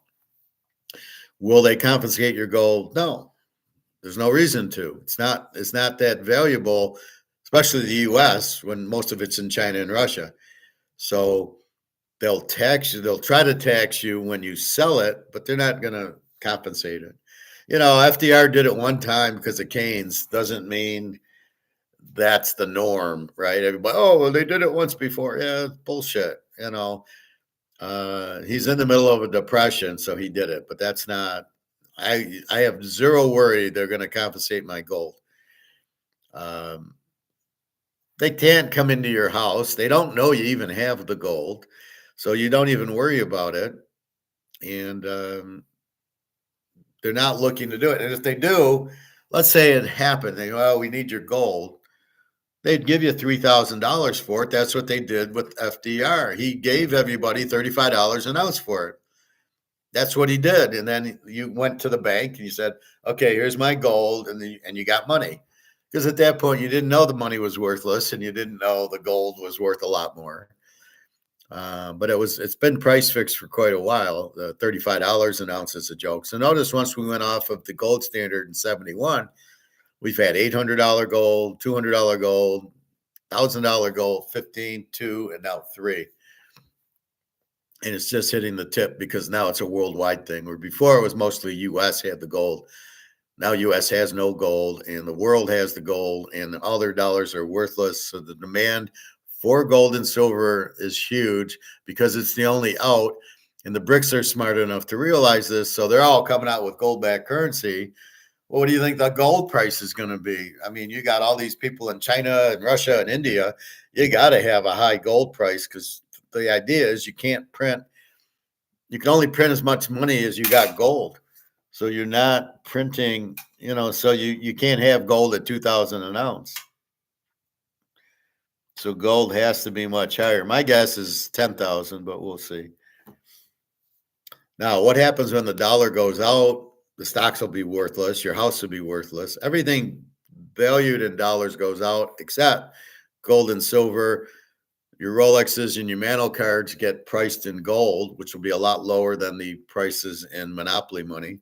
Will they confiscate your gold? No. There's no reason to. It's not that valuable, especially the US when most of it's in China and Russia. So they'll tax you, they'll try to tax you when you sell it, but they're not going to compensate it. FDR did it one time because of Keynes. Doesn't mean that's the norm, right? Everybody, oh, well, they did it once before. Yeah, bullshit. He's in the middle of a depression, so he did it. But that's not. I have zero worry they're going to confiscate my gold. They can't come into your house. They don't know you even have the gold, so you don't even worry about it. And they're not looking to do it. And if they do, let's say it happened. They go, well, we need your gold. They'd give you $3,000 for it. That's what they did with FDR. He gave everybody $35 an ounce for it. That's what he did. And then you went to the bank and you said, okay, here's my gold. And you got money. Because at that point, you didn't know the money was worthless and you didn't know the gold was worth a lot more. But it's been price fixed for quite a while. The $35 an ounce is a joke. So notice once we went off of the gold standard in 71, we've had $800 gold, $200 gold, $1,000 gold, 15, 2, and now 3. And it's just hitting the tip because now it's a worldwide thing, where before it was mostly US had the gold. Now US has no gold and the world has the gold and all their dollars are worthless. So the demand for gold and silver is huge because it's the only out. And the BRICS are smart enough to realize this. So they're all coming out with gold-backed currency. Well, what do you think the gold price is going to be? I mean, you got all these people in China and Russia and India. You got to have a high gold price because the idea is you can only print as much money as you got gold. So you're not printing, so you can't have gold at 2,000 an ounce. So gold has to be much higher. My guess is 10,000, but we'll see. Now, what happens when the dollar goes out? The stocks will be worthless. Your house will be worthless. Everything valued in dollars goes out except gold and silver. Your Rolexes and your Mantle cards get priced in gold, which will be a lot lower than the prices in Monopoly money.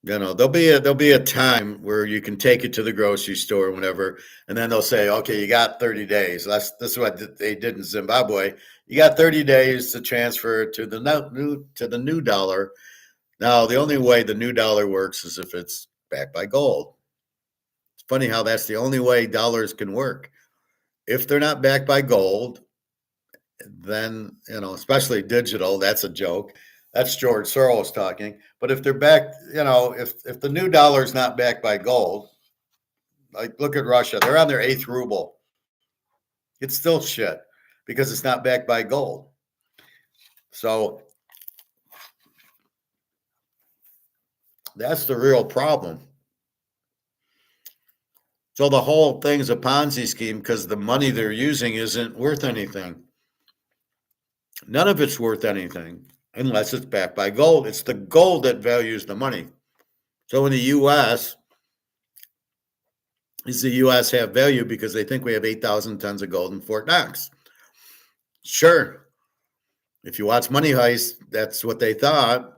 There'll be a time where you can take it to the grocery store, whatever, and then they'll say, okay, you got 30 days. This is what they did in Zimbabwe. You got 30 days to transfer it to the new dollar. Now, the only way the new dollar works is if it's backed by gold. It's funny how that's the only way dollars can work. If they're not backed by gold, then, especially digital, that's a joke. That's George Soros talking. But if they're backed, if the new dollar is not backed by gold, like look at Russia, they're on their eighth ruble. It's still shit because it's not backed by gold. So that's the real problem. So the whole thing's a Ponzi scheme because the money they're using isn't worth anything. None of it's worth anything unless it's backed by gold. It's the gold that values the money. So in the U.S., does the U.S. have value because they think we have 8,000 tons of gold in Fort Knox? Sure. If you watch Money Heist, that's what they thought.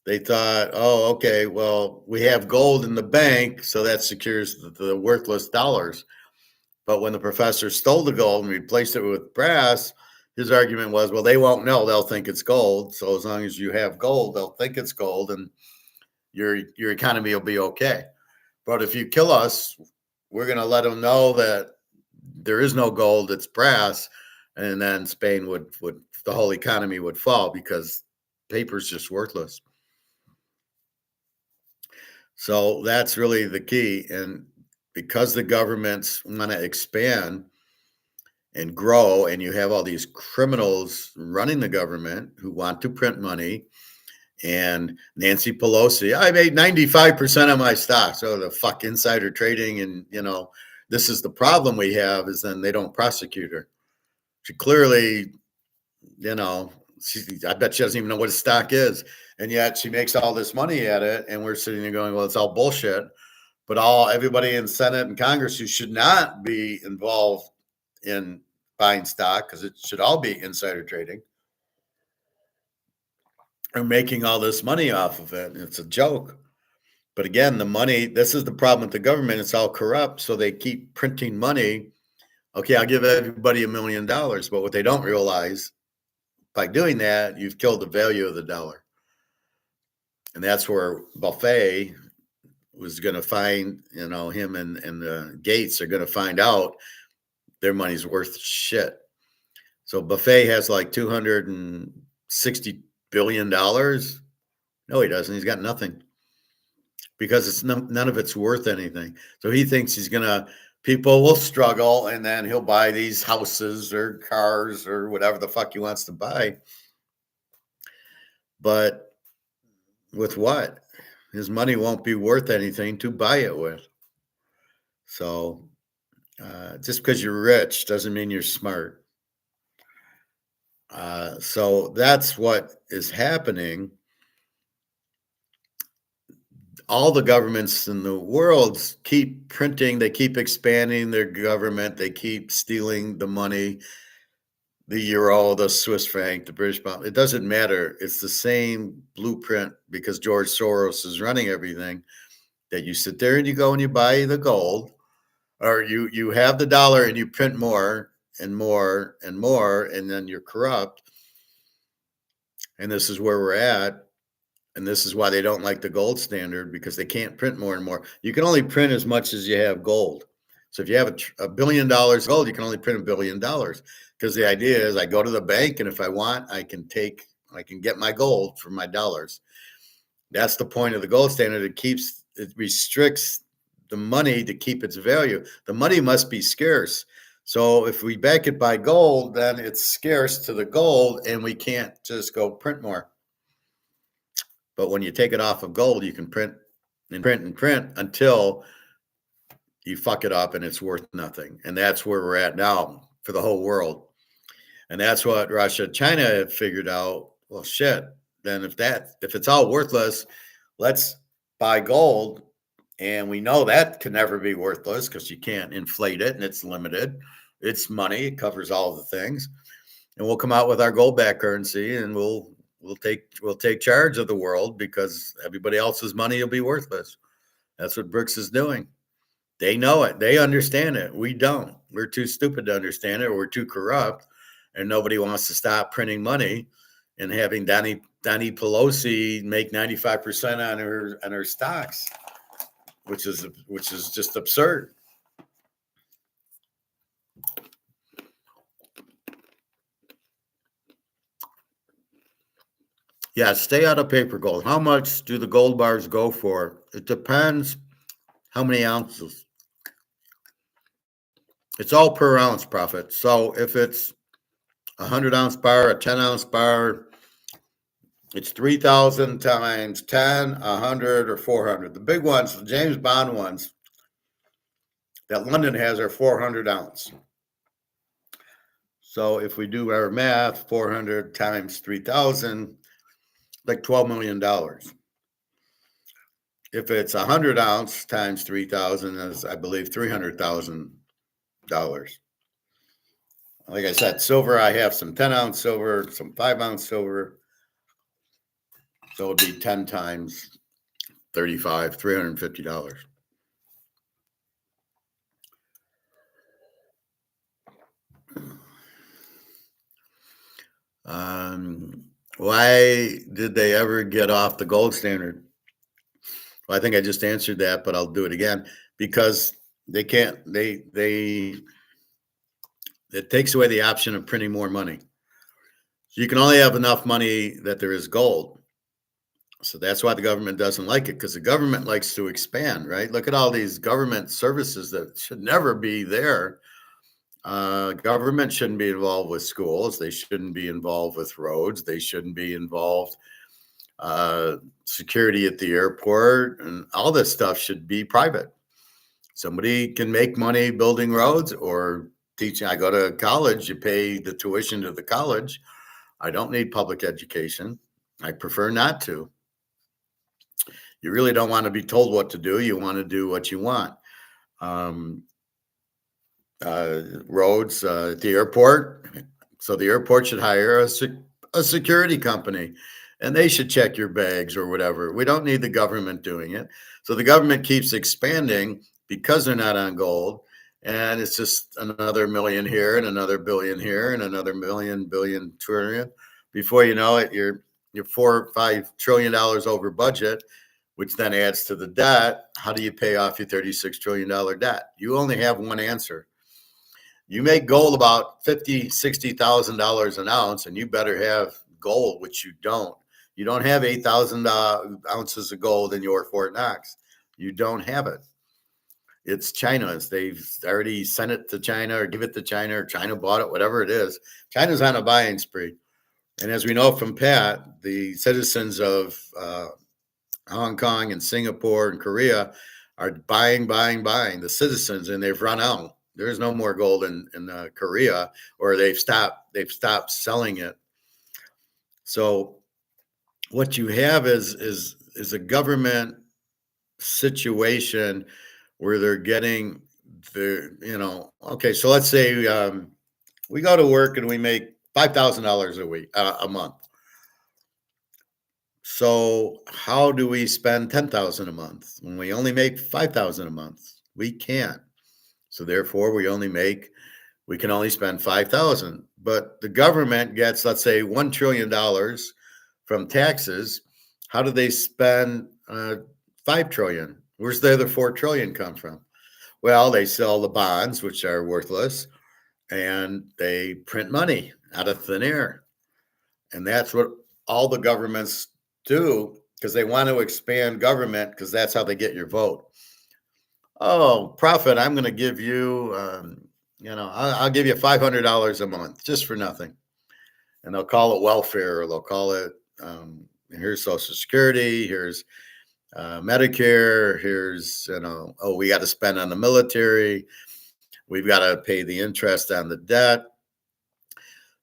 They thought, oh, okay, well, we have gold in the bank, so that secures the worthless dollars. But when the professor stole the gold and replaced it with brass, his argument was, well, they won't know. They'll think it's gold. So as long as you have gold, they'll think it's gold, and your economy will be okay. But if you kill us, we're going to let them know that there is no gold, it's brass, and then Spain would the whole economy would fall because paper's just worthless. So that's really the key. And because the governments want to expand and grow, and you have all these criminals running the government who want to print money, and Nancy Pelosi, I made 95% of my stock. So the fuck insider trading, and this is the problem we have, is then they don't prosecute her. She clearly, I bet she doesn't even know what a stock is. And yet she makes all this money at it. And we're sitting there going, well, it's all bullshit. But everybody in Senate and Congress who should not be involved in buying stock, because it should all be insider trading, are making all this money off of it. It's a joke. But again, the money, this is the problem with the government. It's all corrupt. So they keep printing money. Okay, I'll give everybody $1 million. But what they don't realize, by doing that, you've killed the value of the dollar. And that's where Buffett was going to find, him and the Gates are going to find out their money's worth shit. So Buffett has like $260 billion. No, he doesn't. He's got nothing because it's none of it's worth anything. So he thinks people will struggle, and then he'll buy these houses or cars or whatever the fuck he wants to buy. But with what? His money won't be worth anything to buy it with. So just because you're rich doesn't mean you're smart. So that's what is happening. All the governments in the world keep printing, they keep expanding their government, they keep stealing the money, the euro, the Swiss franc, the British pound. It doesn't matter. It's the same blueprint because George Soros is running everything, that you sit there and you go and you buy the gold, or you have the dollar and you print more and more and more, and then you're corrupt. And this is where we're at. And this is why they don't like the gold standard, because they can't print more and more. You can only print as much as you have gold. So if you have $1 billion gold, you can only print $1 billion, because the idea is I go to the bank, and if I want, I can get my gold for my dollars. That's the point of the gold standard. It restricts the money to keep its value. The money must be scarce. So if we back it by gold, then it's scarce to the gold, and we can't just go print more. But when you take it off of gold, you can print and print and print until you fuck it up and it's worth nothing. And that's where we're at now for the whole world. And that's what Russia, China have figured out. Well, shit. Then if it's all worthless, let's buy gold. And we know that can never be worthless because you can't inflate it and it's limited. It's money. It covers all of the things. And we'll come out with our gold backed currency and we'll take charge of the world because everybody else's money will be worthless. That's what BRICS is doing. They know it. They understand it. We don't. We're too stupid to understand it. Or we're too corrupt, and nobody wants to stop printing money and having Donnie Pelosi make 95% on her stocks, which is just absurd. Yeah, stay out of paper gold. How much do the gold bars go for? It depends how many ounces. It's all per ounce profit. So if it's a 100-ounce bar, a 10-ounce bar, it's 3,000 times 10, 100, or 400. The big ones, the James Bond ones that London has are 400 ounce. So if we do our math, 400 times 3,000, like $12 million. If it's 100 ounce times 3,000, is I believe $300,000. Like I said, silver, I have some 10-ounce silver, some 5-ounce silver. So it'd be 10 times 35, $350. Why did they ever get off the gold standard? Well, I think I just answered that, but I'll do it again because they can't. It takes away the option of printing more money. So you can only have enough money that there is gold. So that's why the government doesn't like it, because the government likes to expand, right? Look at all these government services that should never be there. Government shouldn't be involved with schools. They shouldn't be involved with roads. They shouldn't be involved security at the airport, and all this stuff should be private. Somebody can make money building roads or teaching. I go to college, you pay the tuition to the college. I don't need public education. I prefer not to. You really don't want to be told what to do. You want to do what you want. Roads at the airport. So the airport should hire a security company, and they should check your bags or whatever. We don't need the government doing it. So the government keeps expanding because they're not on gold. And it's just another million here and another billion here and another billion trillion. Before you know it, you're $4 or $5 trillion over budget, which then adds to the debt. How do you pay off your $36 trillion debt? You only have one answer. You make gold about $50,000, $60,000 an ounce, and you better have gold, which you don't. You don't have 8,000 ounces of gold in your Fort Knox. You don't have it. It's China's. They've already sent it to China or give it to China, or China bought it, whatever it is. China's on a buying spree. And as we know from Pat, the citizens of Hong Kong and Singapore and Korea are buying the citizens, and they've run out. There's no more gold in Korea, or they've stopped selling it. So what you have is a government situation where they're getting okay, so let's say we go to work and we make $5,000 a month. So how do we spend $10,000 a month when we only make $5,000 a month? We can't. So therefore we can only spend $5,000. But the government gets, let's say, $1 trillion from taxes. How do they spend $5 trillion? Where's the other $4 trillion come from? Well, they sell the bonds, which are worthless, and they print money out of thin air. And that's what all the governments do, because they want to expand government, because that's how they get your vote. Oh, profit, I'm going to give you, I'll give you $500 a month just for nothing. And they'll call it welfare, or they'll call it, here's Social Security, here's Medicare. Here's, oh, we got to spend on the military. We've got to pay the interest on the debt.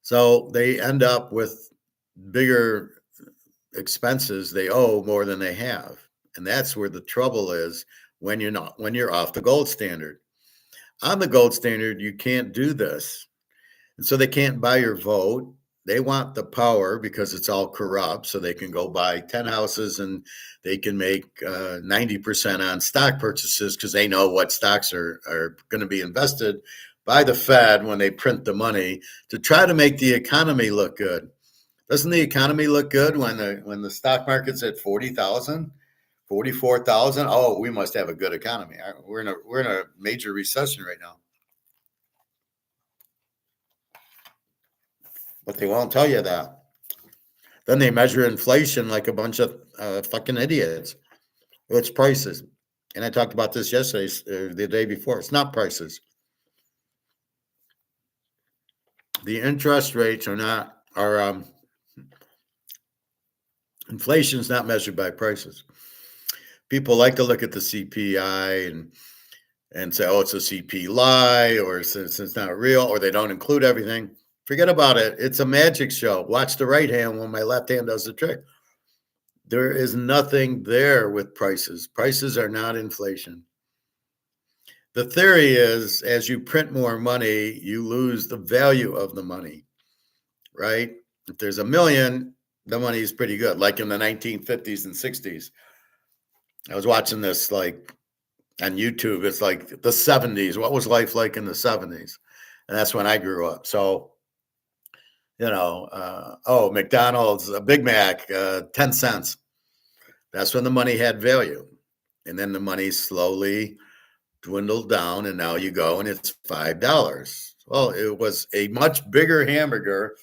So they end up with bigger expenses. They owe more than they have. And that's where the trouble is when you're off the gold standard. On the gold standard, you can't do this. And so they can't buy your vote. They want the power because it's all corrupt. So they can go buy 10 houses and they can make 90% on stock purchases because they know what stocks are going to be invested by the Fed when they print the money to try to make the economy look good. Doesn't the economy look good when the stock market's at 40,000, 44,000? Oh, we must have a good economy. We're in a major recession right now. But they won't tell you that. Then they measure inflation like a bunch of fucking idiots. It's prices. And I talked about this yesterday, the day before. It's not prices. The interest rates inflation is not measured by prices. People like to look at the CPI and say, oh, it's a CPI, or it's not real, or they don't include everything. Forget about it. It's a magic show. Watch the right hand when my left hand does the trick. There is nothing there with prices. Prices are not inflation. The theory is as you print more money, you lose the value of the money, right? If there's $1 million, the money is pretty good, like in the 1950s and 60s. I was watching this like on YouTube. It's like the 70s. What was life like in the 70s? And that's when I grew up. So, McDonald's, a Big Mac, 10 cents. That's when the money had value. And then the money slowly dwindled down, and now you go and it's $5. Well, it was a much bigger hamburger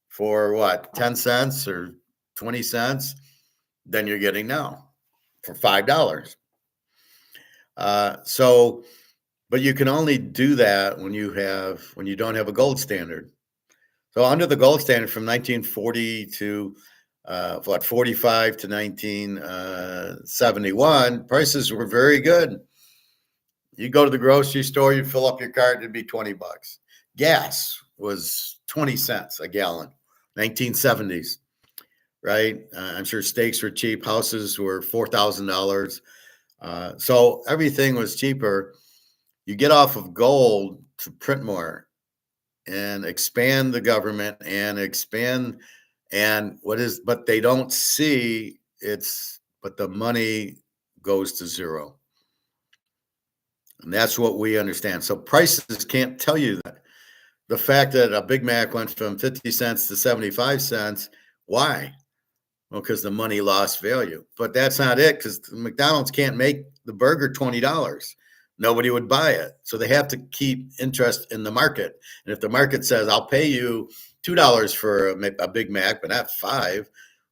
for what, 10 cents or 20 cents than you're getting now for $5. But you can only do that when you don't have a gold standard. So under the gold standard from 1940 to 45 to 1971, prices were very good. You go to the grocery store, you fill up your cart, it'd be $20. Gas was 20 cents a gallon, 1970s, right? I'm sure steaks were cheap. Houses were $4,000. So everything was cheaper. You get off of gold to print more and expand the government but they don't see but the money goes to zero. And that's what we understand. So prices can't tell you that. The fact that a Big Mac went from 50 cents to 75 cents, why? Well, because the money lost value. But that's not it, because McDonald's can't make the burger $20. Nobody would buy it. So they have to keep interest in the market. And if the market says, I'll pay you $2 for a Big Mac, but not $5,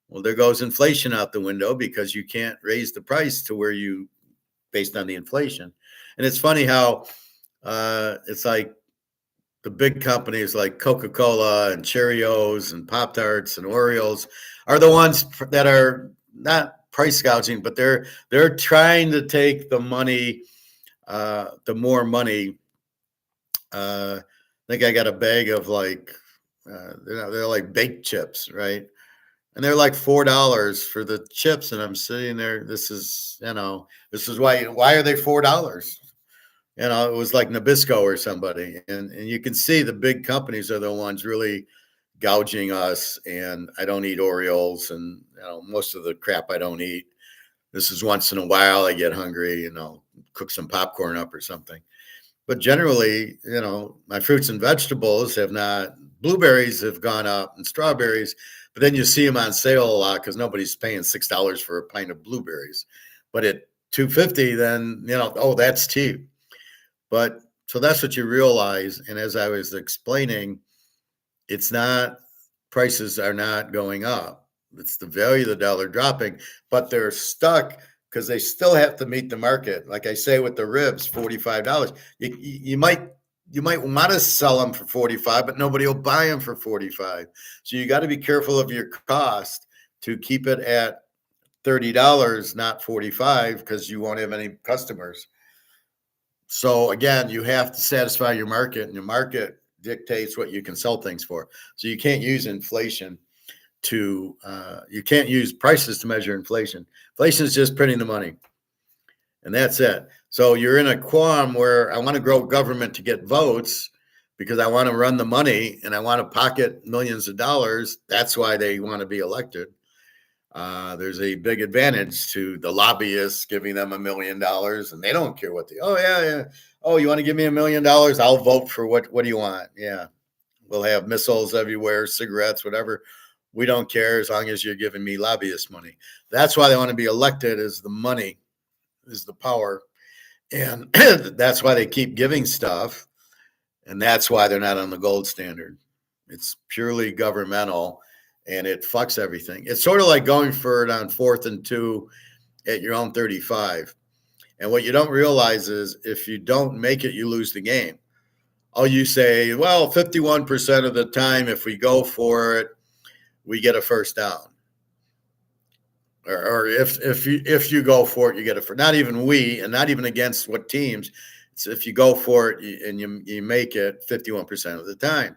well, there goes inflation out the window because you can't raise the price to where based on the inflation. And it's funny how it's like the big companies like Coca-Cola and Cheerios and Pop-Tarts and Oreos are the ones that are not price gouging, but they're trying to take the money, the more money. I think I got a bag of they're like baked chips, right? And they're like $4 for the chips, and I'm sitting there. This is why are they $4? It was like Nabisco or somebody, and you can see the big companies are the ones really gouging us. And I don't eat Oreos, and most of the crap I don't eat. This is once in a while I get hungry, cook some popcorn up or something. But generally, my fruits and vegetables blueberries have gone up and strawberries, but then you see them on sale a lot because nobody's paying $6 for a pint of blueberries. But at $2.50, then, that's cheap. But so that's what you realize. And as I was explaining, prices are not going up. It's the value of the dollar dropping, but they're stuck because they still have to meet the market. Like I say with the ribs, $45. You might want to sell them for $45, but nobody will buy them for $45. So you got to be careful of your cost to keep it at $30, not 45, because you won't have any customers. So again, you have to satisfy your market, and your market dictates what you can sell things for. So you can't use inflation you can't use prices to measure inflation. Inflation is just printing the money, and that's it. So you're in a qualm where I want to grow government to get votes because I want to run the money and I want to pocket millions of dollars. That's why they want to be elected. There's a big advantage to the lobbyists giving them $1 million, and they don't care what oh, yeah. Oh, you want to give me $1 million? I'll vote for what do you want? Yeah. We'll have missiles everywhere, cigarettes, whatever. We don't care as long as you're giving me lobbyist money. That's why they want to be elected, is the money, is the power. And that's why they keep giving stuff. And that's why they're not on the gold standard. It's purely governmental, and it fucks everything. It's sort of like going for it on 4th and 2 at your own 35. And what you don't realize is if you don't make it, you lose the game. Oh, you say, well, 51% of the time, if we go for it, we get a first down. Or if you go for it, you get a first. Not even we, and not even against what teams. It's if you go for it and you make it 51% of the time.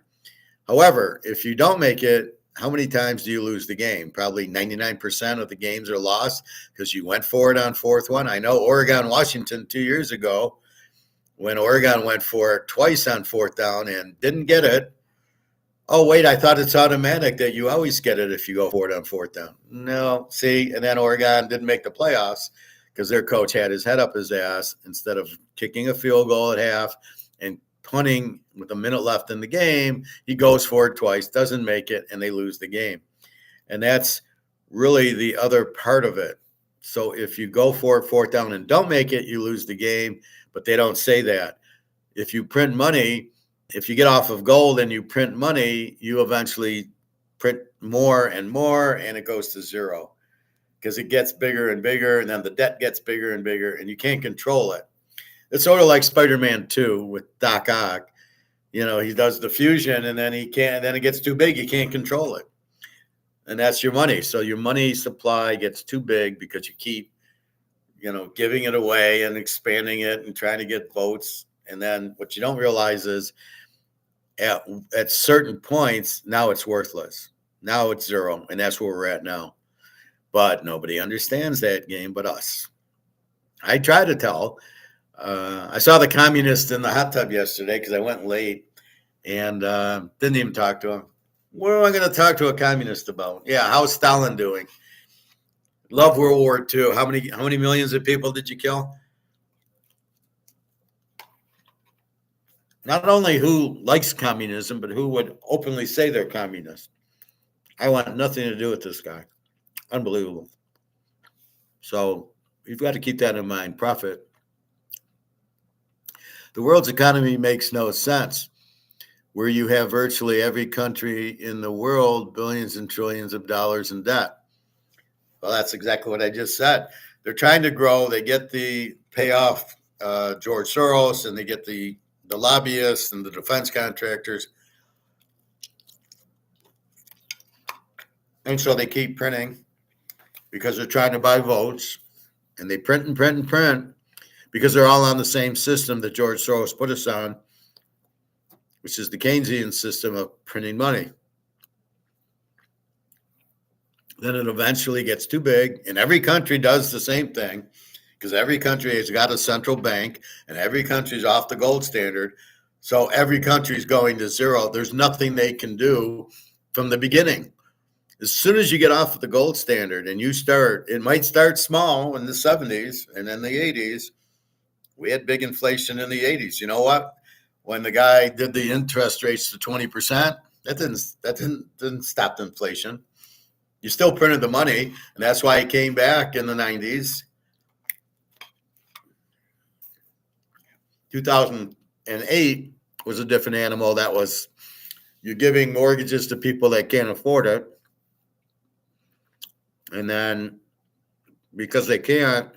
However, if you don't make it, how many times do you lose the game? Probably 99% of the games are lost because you went for it on 4th one. I know Oregon, Washington 2 years ago, when Oregon went for it twice on 4th down and didn't get it. Oh, wait, I thought it's automatic that you always get it if you go for it on 4th down. No, see, and then Oregon didn't make the playoffs because their coach had his head up his ass. Instead of kicking a field goal at half and punting with a minute left in the game, he goes for it twice, doesn't make it, and they lose the game. And that's really the other part of it. So if you go for it 4th down and don't make it, you lose the game, but they don't say that. If you print money, if you get off of gold and you print money, you eventually print more and more, and it goes to zero because it gets bigger and bigger, and then the debt gets bigger and bigger, and you can't control it. It's sort of like Spider-Man 2 with Doc Ock. You know, he does the fusion, and then he can't. Then it gets too big. You can't control it, and that's your money. So your money supply gets too big because you keep, giving it away and expanding it and trying to get votes. And then what you don't realize is at certain points, now it's worthless. Now it's zero, and that's where we're at now. But nobody understands that game but us. I try to tell. I saw the communist in the hot tub yesterday because I went late and didn't even talk to him. What am I going to talk to a communist about? Yeah, how's Stalin doing? Love World War II. How many millions of people did you kill? Not only who likes communism, but who would openly say they're communist. I want nothing to do with this guy. Unbelievable. So you've got to keep that in mind. Profit. The world's economy makes no sense where you have virtually every country in the world billions and trillions of dollars in debt. Well, that's exactly what I just said. They're trying to grow. They get the payoff George Soros, and they get the lobbyists and the defense contractors. And so they keep printing because they're trying to buy votes, and they print and print and print because they're all on the same system that George Soros put us on, which is the Keynesian system of printing money. Then it eventually gets too big, and every country does the same thing because every country has got a central bank, and every country is off the gold standard. So every country is going to zero. There's nothing they can do from the beginning. As soon as you get off of the gold standard and you start, it might start small in the 70s and in the 80s. We had big inflation in the 80s. You know what? When the guy did the interest rates to 20%, that didn't stop the inflation. You still printed the money, and that's why it came back in the 90s. 2008 was a different animal. That was you're giving mortgages to people that can't afford it. And then because they can't,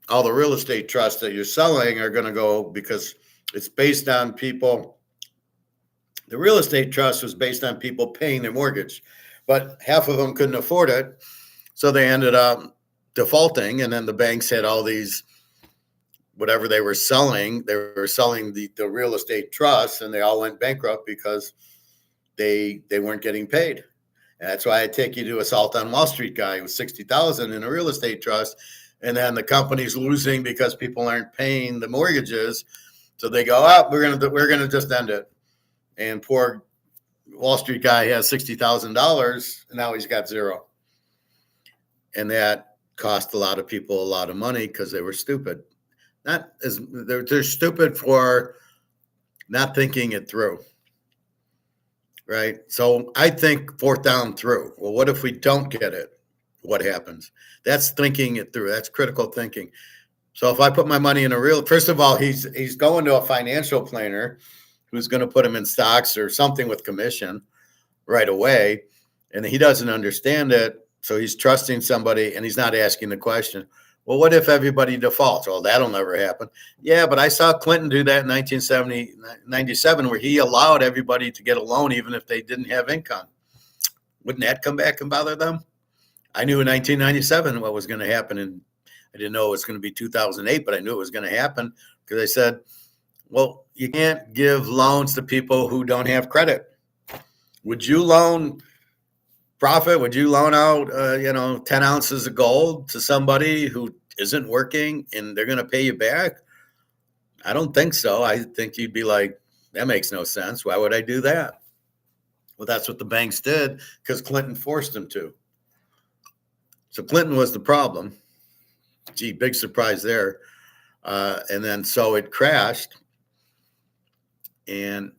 all the real estate trusts that you're selling are going to go because it's based on people. The real estate trust was based on people paying their mortgage, but half of them couldn't afford it. So they ended up defaulting, and then the banks had all these whatever they were selling. They were selling the real estate trusts, and they all went bankrupt because they weren't getting paid. And that's why I take you to Assault on Wall Street guy with 60,000 in a real estate trust, and then the company's losing because people aren't paying the mortgages. So they go, oh, we're gonna just end it. And poor Wall Street guy has $60,000, and now he's got zero. And that cost a lot of people a lot of money because they were stupid. Not as they're stupid for not thinking it through. Right. So I think fourth down through. Well, what if we don't get it? What happens? That's thinking it through. That's critical thinking. So if I put my money in a real, first of all, he's going to a financial planner who's going to put him in stocks or something with commission right away. And he doesn't understand it. So he's trusting somebody and he's not asking the question, well, what if everybody defaults? Well, that'll never happen. Yeah, but I saw Clinton do that in 1997, where he allowed everybody to get a loan even if they didn't have income. Wouldn't that come back and bother them? I knew in 1997 what was going to happen, and I didn't know it was going to be 2008, but I knew it was going to happen because I said, well, you can't give loans to people who don't have credit. Would you loan profit? Would you loan out, 10 ounces of gold to somebody who isn't working and they're going to pay you back? I don't think so. I think you'd be like, that makes no sense. Why would I do that? Well, that's what the banks did because Clinton forced them to. So Clinton was the problem. Gee, big surprise there. And then so it crashed. And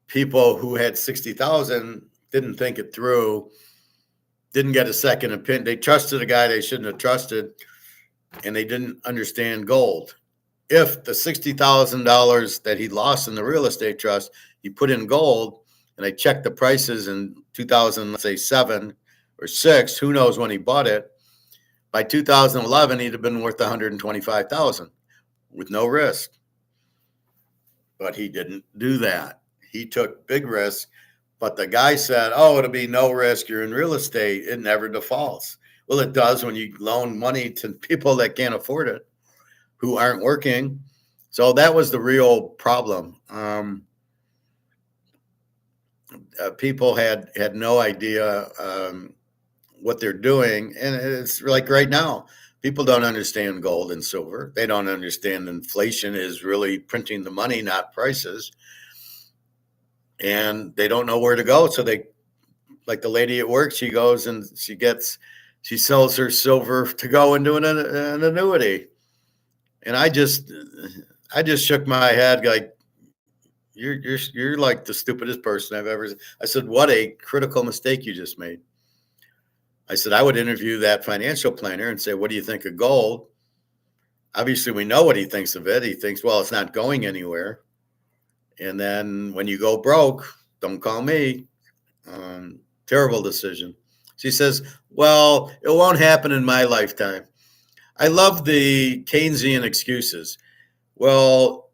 people who had 60,000 didn't think it through, didn't get a second opinion. They trusted a guy they shouldn't have trusted, and they didn't understand gold. If the $60,000 that he lost in the real estate trust, he put in gold, and I checked the prices in 2000, let's say 7 or 6, who knows when he bought it. By 2011, he'd have been worth 125,000 with no risk. But he didn't do that. He took big risk. But the guy said, oh, it'll be no risk. You're in real estate. It never defaults. Well, it does when you loan money to people that can't afford it, who aren't working. So that was the real problem. People had no idea what they're doing. And it's like right now, people don't understand gold and silver. They don't understand inflation is really printing the money, not prices. And they don't know where to go. So they, like the lady at work, she goes and she sells her silver to go into an annuity. And I just shook my head like, you're like the stupidest person I've ever. I said, what a critical mistake you just made. I said, I would interview that financial planner and say, what do you think of gold? Obviously, we know what he thinks of it. He thinks, well, it's not going anywhere. And then when you go broke, don't call me. Terrible decision. She says, well, it won't happen in my lifetime. I love the Keynesian excuses. Well,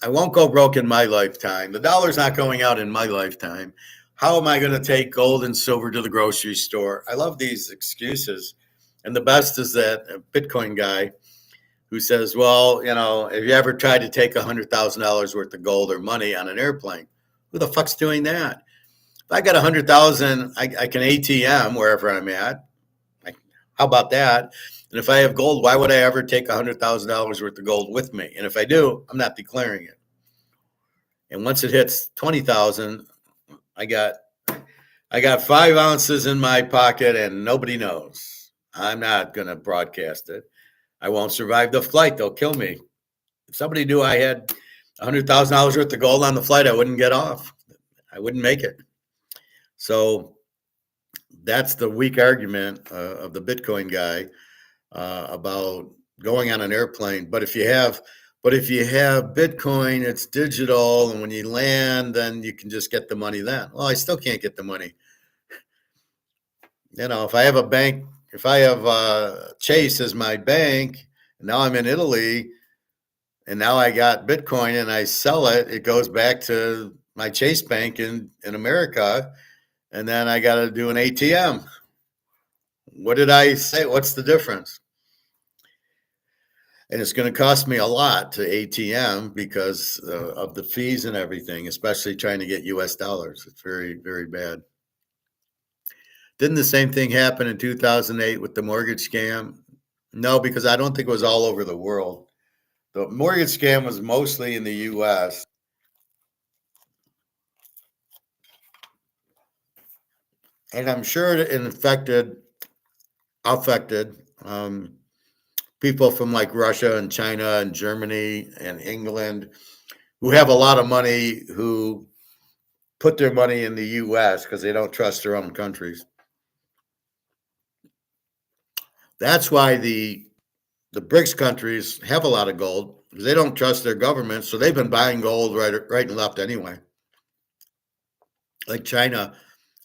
I won't go broke in my lifetime. The dollar's not going out in my lifetime. How am I going to take gold and silver to the grocery store? I love these excuses. And the best is that Bitcoin guy who says, well, have you ever tried to take $100,000 worth of gold or money on an airplane? Who the fuck's doing that? If I got 100,000, I can ATM wherever I'm at. How about that? And if I have gold, why would I ever take $100,000 worth of gold with me? And if I do, I'm not declaring it. And once it hits 20,000, I got 5 ounces in my pocket and nobody knows. I'm not going to broadcast it. I won't survive the flight. They'll kill me. If somebody knew I had $100,000 worth of gold on the flight, I wouldn't get off. I wouldn't make it. So that's the weak argument of the Bitcoin guy about going on an airplane. But if you have Bitcoin, it's digital, and when you land, then you can just get the money then. Well, I still can't get the money. If I have a bank, if I have Chase as my bank, and now I'm in Italy, and now I got Bitcoin and I sell it, it goes back to my Chase bank in America, and then I got to do an ATM. What did I say? What's the difference? And it's going to cost me a lot to ATM because of the fees and everything, especially trying to get US dollars. It's very, very bad. Didn't the same thing happen in 2008 with the mortgage scam? No, because I don't think it was all over the world. The mortgage scam was mostly in the US. And I'm sure it affected people from like Russia and China and Germany and England who have a lot of money who put their money in the US because they don't trust their own countries. That's why the BRICS countries have a lot of gold because they don't trust their government, so they've been buying gold right and left anyway. Like China,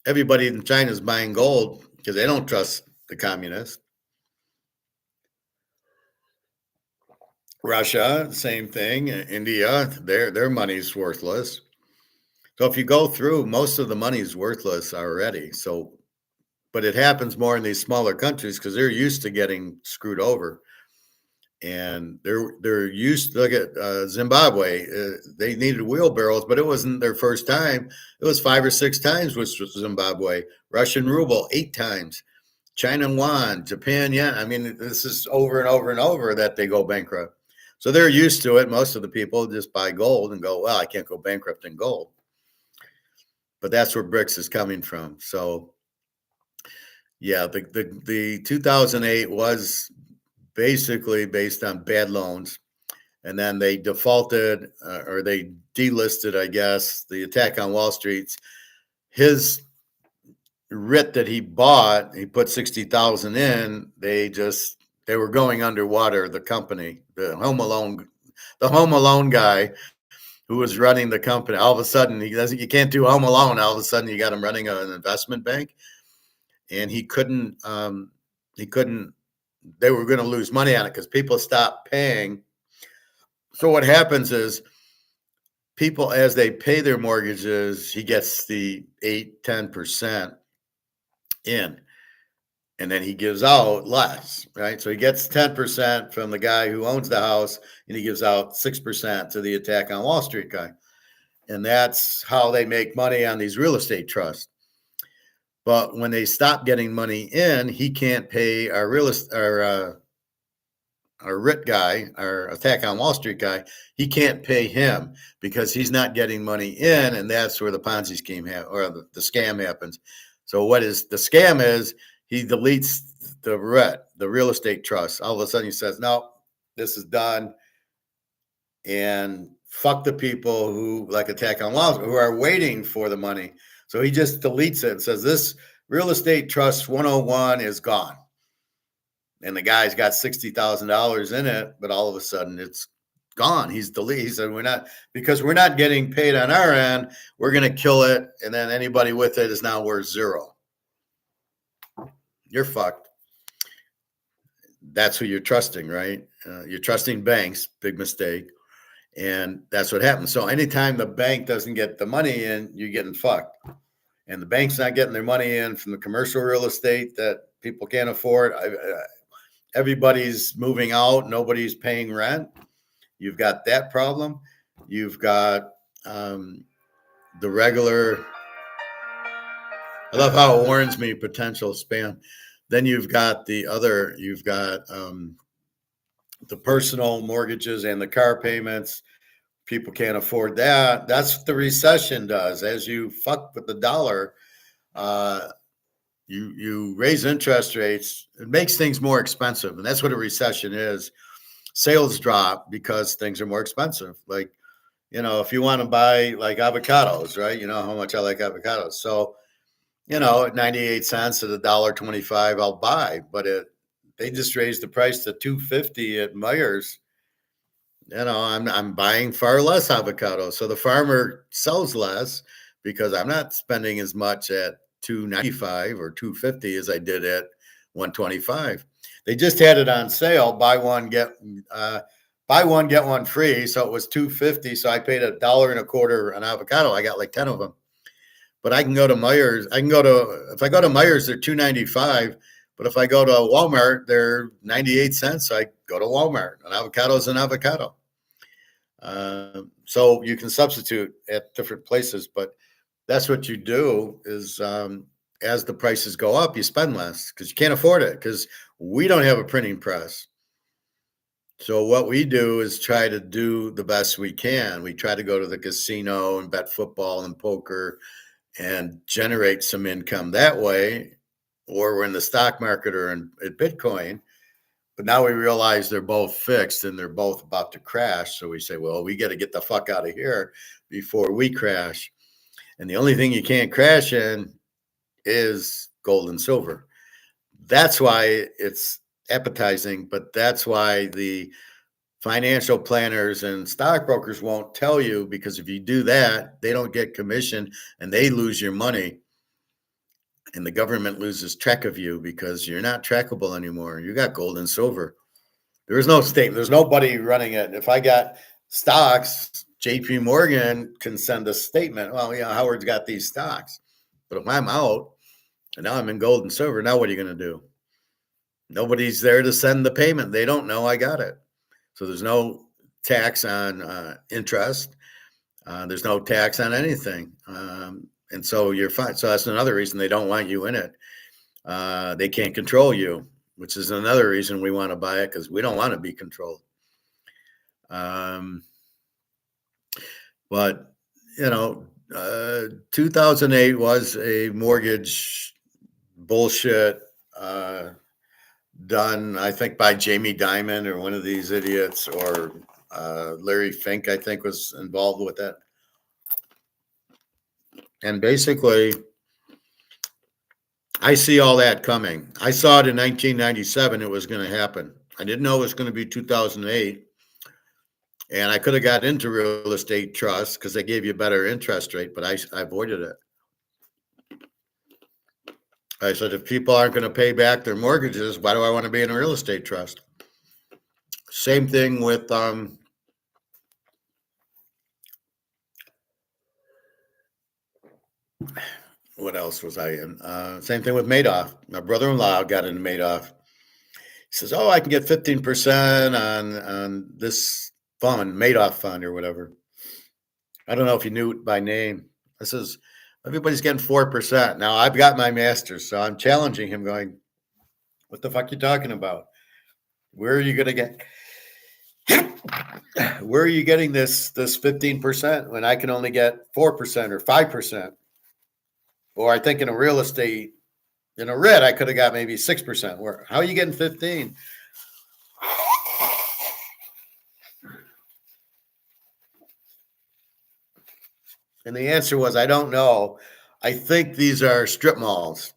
everybody in China is buying gold because they don't trust the communists. Russia, same thing. India, their money's worthless. So if you go through, most of the money's worthless already. So, but it happens more in these smaller countries because they're used to getting screwed over, and they're used to look at Zimbabwe. They needed wheelbarrows, but it wasn't their first time. It was 5 or 6 times, which was Zimbabwe. Russian ruble 8 times. China yuan, Japan yen. I mean, this is over and over and over that they go bankrupt. So they're used to it. Most of the people just buy gold and go, well, I can't go bankrupt in gold. But that's where BRICS is coming from. So yeah, the 2008 was basically based on bad loans. And then they defaulted or they delisted, I guess, the attack on Wall Street. His writ that he bought, he put 60,000 in. They were going underwater. The company, the Home Alone guy who was running the company. All of a sudden, you can't do Home Alone. All of a sudden, you got him running an investment bank, and he couldn't. They were going to lose money on it because people stopped paying. So what happens is people, as they pay their mortgages, he gets the 8-10% in, and then he gives out less, right? So he gets 10% from the guy who owns the house, and he gives out 6% to the attack on Wall Street guy. And that's how they make money on these real estate trusts. But when they stop getting money in, he can't pay our RIT guy, our attack on Wall Street guy. He can't pay him because he's not getting money in, and that's where the Ponzi scheme or the scam happens. So what is the scam is he deletes the RIT, the real estate trust. All of a sudden he says, no, this is done. And fuck the people who like attack on Wall Street, who are waiting for the money. So he just deletes it and says, this real estate trust 101 is gone. And the guy's got $60,000 in it, but all of a sudden it's gone. He's deleted. He said, because we're not getting paid on our end, we're going to kill it. And then anybody with it is now worth zero. You're fucked. That's who you're trusting, right? You're trusting banks, big mistake. And that's what happens. So anytime the bank doesn't get the money in, you're getting fucked. And the bank's not getting their money in from the commercial real estate that people can't afford. Everybody's moving out. Nobody's paying rent. You've got that problem. You've got the regular. I love how it warns me potential spam. Then you've got the personal mortgages and the car payments. People can't afford that. That's what the recession does. As you fuck with the dollar, you raise interest rates. It makes things more expensive, and that's what a recession is. Sales drop because things are more expensive. Like, if you want to buy like avocados, right? You know how much I like avocados. So, at 98 cents at $1.25, I'll buy. But they just raised the price to $2.50 at Meijer's. I'm buying far less avocados. So the farmer sells less because I'm not spending as much at $2.95 or $2.50 as I did at $1.25. They just had it on sale. Buy one, get one free. So it was $2.50. So I paid $1.25 an avocado. I got like 10 of them. But I can go to Meijer's. If I go to Meijer's, they're $2.95. But if I go to Walmart, they're 98 cents. I go to Walmart. An avocado is an avocado. So you can substitute at different places, but that's what you do is as the prices go up, you spend less because you can't afford it because we don't have a printing press. So what we do is try to do the best we can. We try to go to the casino and bet football and poker and generate some income that way, or we're in the stock market or in Bitcoin. But now we realize they're both fixed and they're both about to crash. So we say, well, we got to get the fuck out of here before we crash. And the only thing you can't crash in is gold and silver. That's why it's appetizing, but that's why the financial planners and stockbrokers won't tell you, because if you do that, they don't get commission and they lose your money. And the government loses track of you because you're not trackable anymore. You got gold and silver. There is no statement. There's nobody running it. If I got stocks, JP Morgan can send a statement. Well, yeah, Howard's got these stocks. But if I'm out and now I'm in gold and silver, now what are you going to do? Nobody's there to send the payment. They don't know I got it. So there's no tax on interest. There's no tax on anything. And so you're fine. So that's another reason they don't want you in it. They can't control you, which is another reason we want to buy it, because we don't want to be controlled. But, 2008 was a mortgage bullshit done, I think, by Jamie Dimon or one of these idiots, or Larry Fink, I think, was involved with it. And basically, I see all that coming. I saw it in 1997. It was going to happen. I didn't know it was going to be 2008. And I could have got into real estate trusts because they gave you a better interest rate, but I avoided it. I said, if people aren't going to pay back their mortgages, why do I want to be in a real estate trust? Same thing with what else was I in? Same thing with Madoff. My brother-in-law got into Madoff. He says, "Oh, I can get 15% on this fund, Madoff fund or whatever." I don't know if you knew it by name. I says, everybody's getting 4%. Now I've got my master's, so I'm challenging him, going, "What the fuck you talking about? Where are you going to get? Where are you getting this 15% when I can only get 4% or 5%? Or I think in a real estate, in a REIT, I could have got maybe 6%. How are you getting 15? And the answer was, I don't know. I think these are strip malls.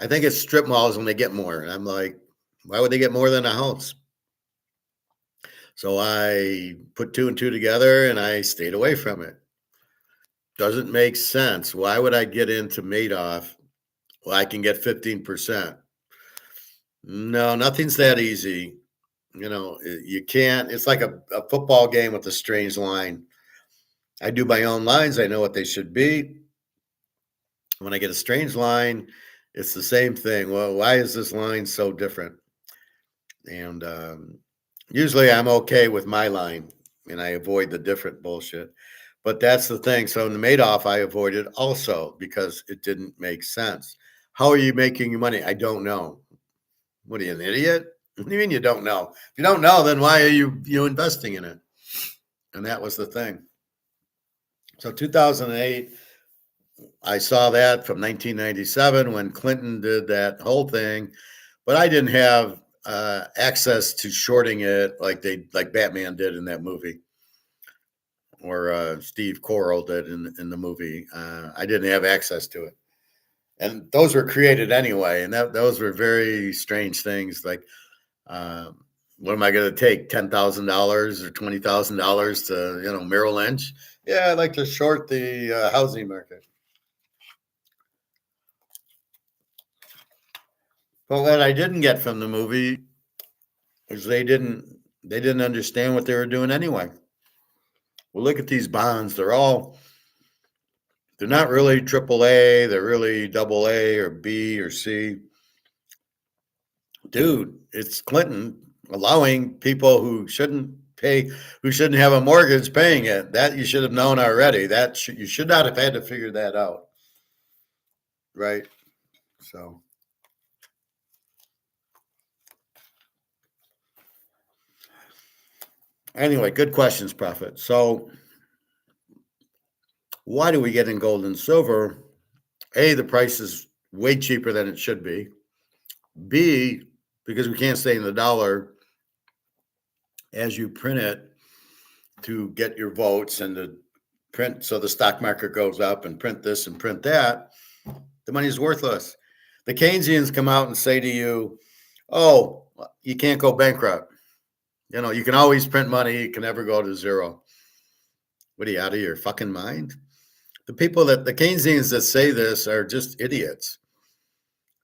I think it's strip malls when they get more. And I'm like, why would they get more than a house? So I put two and two together and I stayed away from it. Doesn't make sense. Why would I get into Madoff? Well, I can get 15%. No, nothing's that easy. You can't. It's like a football game with a strange line. I do my own lines. I know what they should be. When I get a strange line, it's the same thing. Well, why is this line so different? And usually I'm okay with my line and I avoid the different bullshit. But that's the thing. So in the Madoff, I avoided also because it didn't make sense. How are you making your money? I don't know. What are you, an idiot? What do you mean you don't know? If you don't know, then why are you investing in it? And that was the thing. So 2008, I saw that from 1997 when Clinton did that whole thing, but I didn't have access to shorting it like Batman did in that movie, or Steve Carell did in the movie. I didn't have access to it, and those were created anyway, and those were very strange things. Like, what am I going to take? $10,000 or $20,000 to Merrill Lynch? Yeah, I'd like to short the housing market. But what I didn't get from the movie is they didn't understand what they were doing anyway. Well, look at these bonds. They're not really AAA. They're really AA or B or C. Dude, it's Clinton allowing people who shouldn't pay, who shouldn't have a mortgage, paying it. That you should have known already. You should not have had to figure that out, right? So anyway, good questions, Prophet. So why do we get in gold and silver? A, the price is way cheaper than it should be. B, because we can't stay in the dollar as you print it to get your votes and to print so the stock market goes up and print this and print that, the money's worthless. The Keynesians come out and say to you, oh, you can't go bankrupt. You know, you can always print money, you can never go to zero. What are you, out of your fucking mind? The Keynesians that say this are just idiots.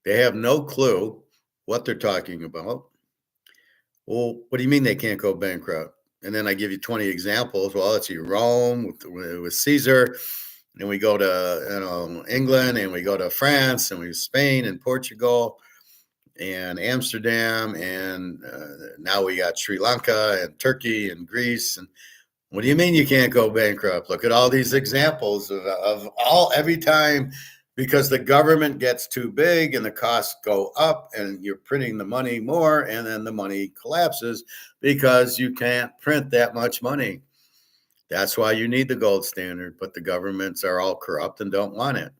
They have no clue what they're talking about. Well, what do you mean they can't go bankrupt? And then I give you 20 examples. Well, let's see, Rome with Caesar, and we go to England, and we go to France, and we Spain and Portugal, and Amsterdam, and now we got Sri Lanka and Turkey and Greece. And what do you mean you can't go bankrupt? Look at all these examples of every time, because the government gets too big and the costs go up and you're printing the money more, and then the money collapses because you can't print that much money. That's why you need the gold standard, but the governments are all corrupt and don't want it.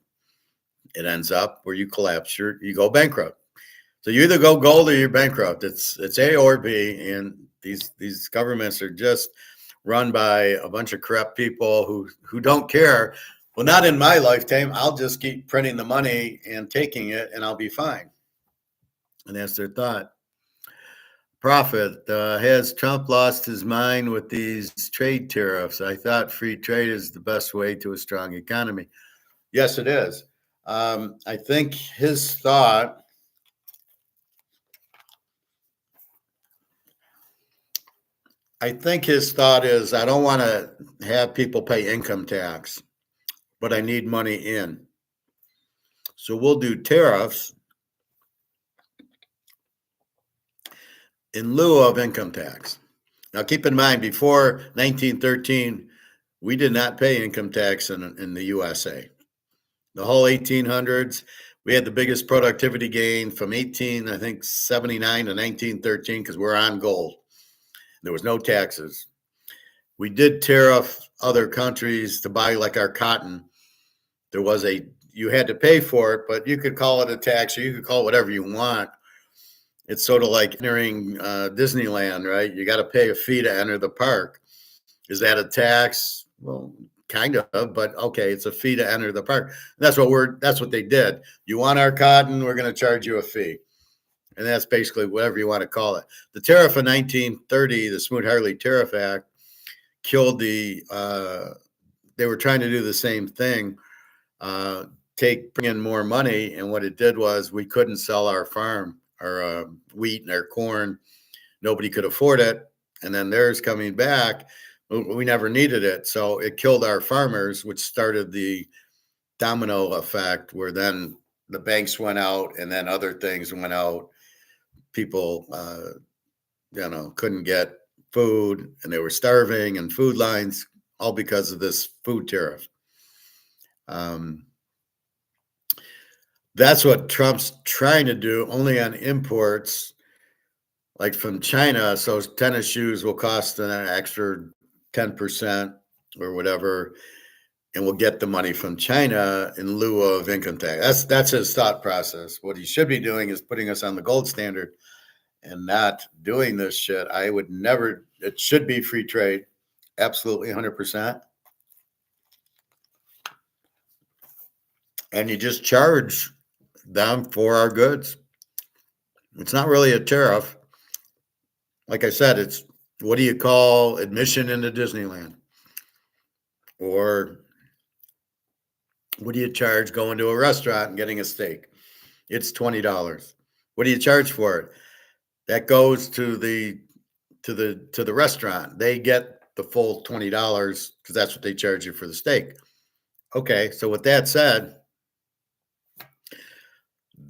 It ends up where you collapse, you go bankrupt. So you either go gold or you're bankrupt. It's A or B, and these governments are just run by a bunch of corrupt people who don't care. Well, not in my lifetime. I'll just keep printing the money and taking it, and I'll be fine. And that's their thought. Prophet, has Trump lost his mind with these trade tariffs? I thought free trade is the best way to a strong economy. Yes, it is. I think his thought is, I don't want to have people pay income tax, but I need money in. So we'll do tariffs in lieu of income tax. Now, keep in mind, before 1913, we did not pay income tax in the USA. The whole 1800s, we had the biggest productivity gain from 79 to 1913 because we're on gold. There was no taxes. We did tariff other countries to buy like our cotton. You had to pay for it, but you could call it a tax or you could call it whatever you want. It's sort of like entering Disneyland, right? You got to pay a fee to enter the park. Is that a tax? Well, kind of, but okay, it's a fee to enter the park. That's what they did. You want our cotton, we're going to charge you a fee. And that's basically whatever you want to call it. The tariff of 1930, the Smoot-Hawley Tariff Act, killed they were trying to do the same thing, bring in more money. And what it did was we couldn't sell our wheat and our corn. Nobody could afford it. And then theirs coming back, we never needed it. So it killed our farmers, which started the domino effect where then the banks went out and then other things went out. People, couldn't get food and they were starving, and food lines, all because of this food tariff. That's what Trump's trying to do, only on imports, like from China. So tennis shoes will cost an extra 10% or whatever, and we'll get the money from China in lieu of income tax. That's his thought process. What he should be doing is putting us on the gold standard and not doing this shit. I would never. It should be free trade, absolutely 100%. And you just charge them for our goods. It's not really a tariff. Like I said, it's, what do you call admission into Disneyland? Or what do you charge going to a restaurant and getting a steak? It's $20. What do you charge for it? That goes to the restaurant. They get the full $20 because that's what they charge you for the steak. Okay, so with that said,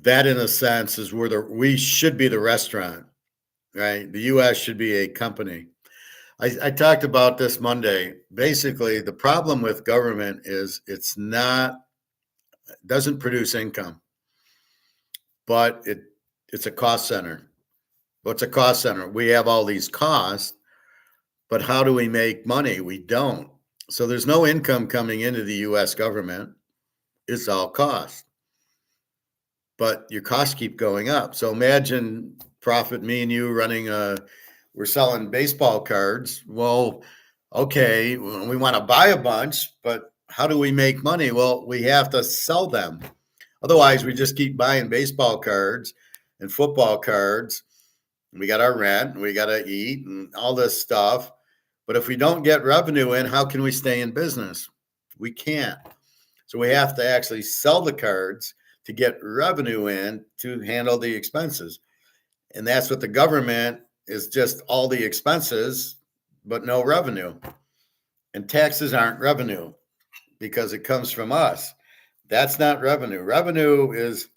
that in a sense is where we should be the restaurant, right? The US should be a company. I talked about this Monday. Basically, the problem with government is doesn't produce income, but it's a cost center. What's a cost center? We have all these costs, but how do we make money? We don't. So there's no income coming into the US government. It's all cost. But your costs keep going up. So imagine Profit, me and you running we're selling baseball cards. Well, okay, we want to buy a bunch, but how do we make money? Well, we have to sell them. Otherwise, we just keep buying baseball cards and football cards. We got our rent, we got to eat and all this stuff. But if we don't get revenue in, how can we stay in business? We can't. So we have to actually sell the cards to get revenue in to handle the expenses. And that's what the government is, just all the expenses, but no revenue. And taxes aren't revenue because it comes from us. That's not revenue. Revenue is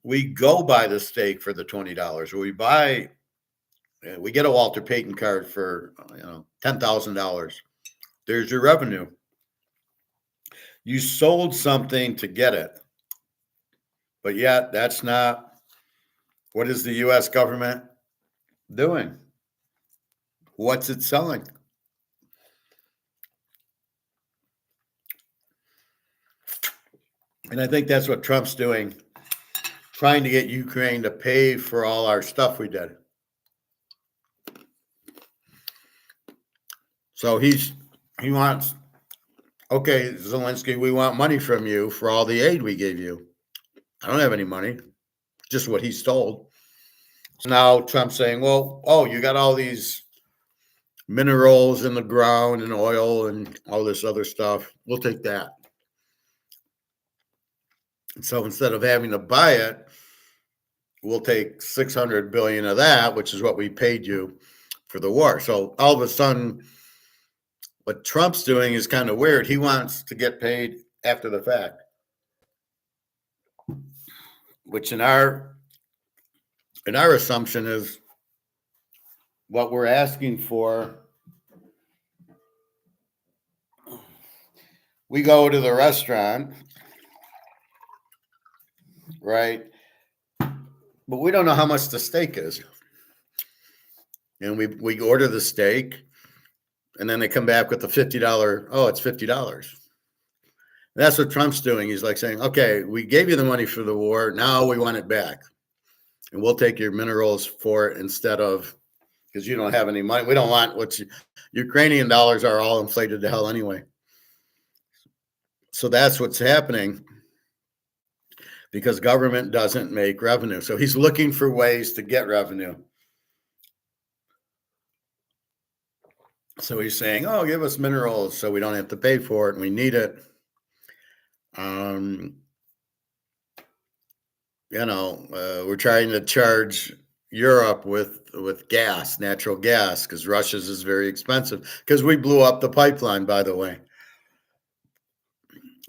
we go buy the steak for the $20. We get a Walter Payton card for $10,000. There's your revenue. You sold something to get it. But yet that's not what is the US government doing? What's it selling? And I think that's what Trump's doing, trying to get Ukraine to pay for all our stuff we did. So he wants, okay, Zelensky, we want money from you for all the aid we gave you. I don't have any money, just what he's told. So now Trump's saying, well, you got all these minerals in the ground and oil and all this other stuff. We'll take that. So instead of having to buy it, we'll take 600 billion of that, which is what we paid you for the war. So all of a sudden, what Trump's doing is kind of weird. He wants to get paid after the fact, which in our assumption is what we're asking for. We go to the restaurant, right? But we don't know how much the steak is. And we order the steak, and then they come back with the $50. Oh, it's $50. That's what Trump's doing. He's like saying, okay, we gave you the money for the war. Now we want it back. And we'll take your minerals for it instead of, because you don't have any money. We don't want Ukrainian dollars are all inflated to hell anyway. So that's what's happening because government doesn't make revenue. So he's looking for ways to get revenue. So he's saying, give us minerals so we don't have to pay for it and we need it. We're trying to charge Europe with gas, natural gas, because Russia's is very expensive because we blew up the pipeline, by the way.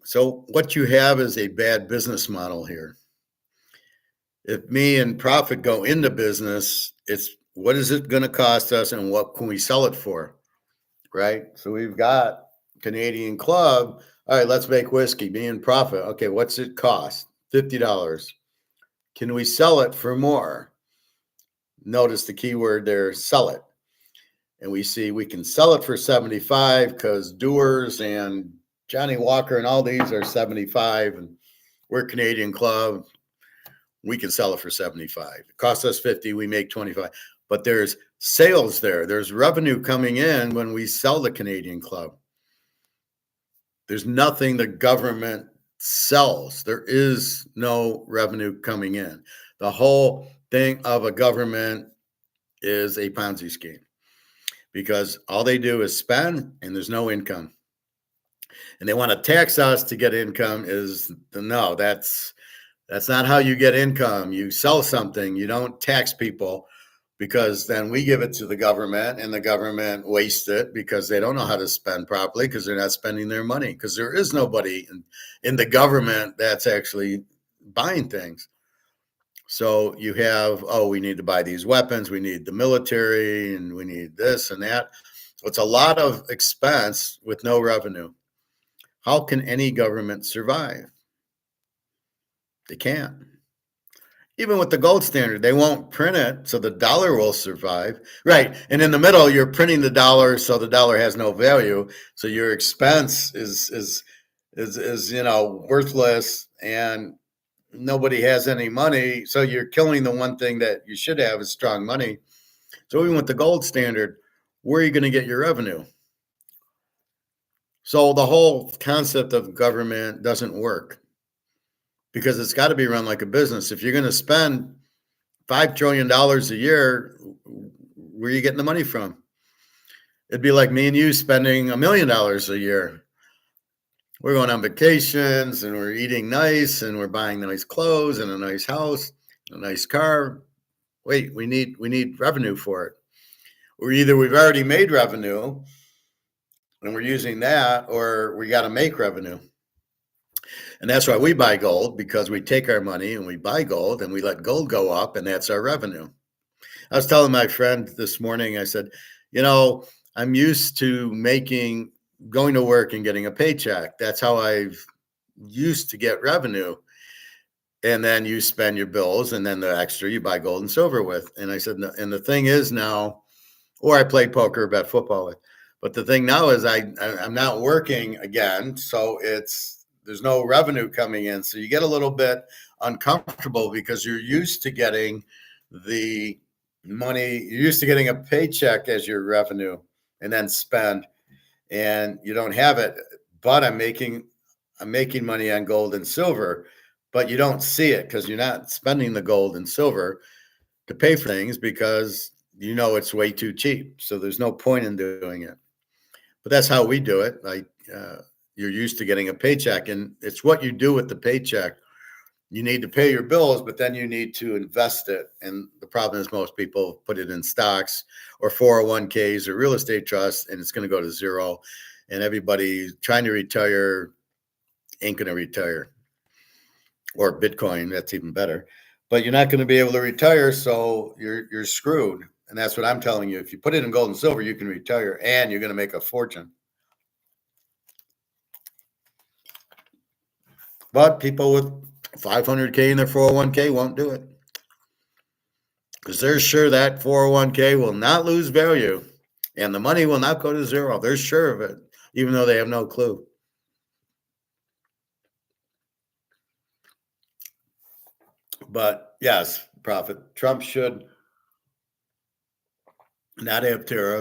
So what you have is a bad business model here. If me and Profit go into business, it's what is it going to cost us and what can we sell it for, right? So we've got Canadian Club. All right, let's make whiskey. Me and Profit. Okay, what's it cost? $50. Can we sell it for more? Notice the key word there, sell it. And we see we can sell it for 75 because Dewar's and Johnny Walker and all these are 75, and we're Canadian Club. We can sell it for 75. It costs us 50. We make 25. But there's sales there. There's revenue coming in when we sell the Canadian Club. There's nothing the government sells. There is no revenue coming in. The whole thing of a government is a Ponzi scheme because all they do is spend and there's no income. And they want to tax us to get income. No, that's not how you get income. You sell something, you don't tax people, because then we give it to the government and the government wastes it because they don't know how to spend properly because they're not spending their money, because there is nobody in the government that's actually buying things. So you have, oh, we need to buy these weapons, we need the military, and we need this and that. So it's a lot of expense with no revenue. How can any government survive? They can't. Even with the gold standard, they won't print it, so the dollar will survive. Right. And in the middle, you're printing the dollar, so the dollar has no value. So your expense is worthless, and nobody has any money. So you're killing the one thing that you should have is strong money. So even with the gold standard, where are you going to get your revenue? So the whole concept of government doesn't work because it's got to be run like a business. If you're going to spend $5 trillion a year, where are you getting the money from? It'd be like me and you spending $1 million a year. We're going on vacations and we're eating nice and we're buying nice clothes and a nice house, a nice car. Wait, we need revenue for it. Or either we've already made revenue and we're using that, or we got to make revenue. And that's why we buy gold, because we take our money and we buy gold and we let gold go up, and that's our revenue. I was telling my friend this morning, I said, I'm used to going to work and getting a paycheck. That's how I've used to get revenue. And then you spend your bills, and then the extra you buy gold and silver with. And I said, and the thing is now, or I play poker or bet football with. But the thing now is I'm not working again. So there's no revenue coming in. So you get a little bit uncomfortable because you're used to getting the money. You're used to getting a paycheck as your revenue and then spend, and you don't have it. But I'm making money on gold and silver, but you don't see it because you're not spending the gold and silver to pay for things because it's way too cheap. So there's no point in doing it. But that's how we do it. Like you're used to getting a paycheck, and it's what you do with the paycheck. You need to pay your bills, but then you need to invest it. And the problem is most people put it in stocks or 401ks or real estate trusts, and it's going to go to zero. And everybody trying to retire ain't going to retire. Or Bitcoin, that's even better. But you're not going to be able to retire, so you're screwed. And that's what I'm telling you. If you put it in gold and silver, you can retire, and you're going to make a fortune. But people with 500K in their 401k won't do it because they're sure that 401k will not lose value and the money will not go to zero. They're sure of it, even though they have no clue. But yes, Prophet, Trump should not have tariffs.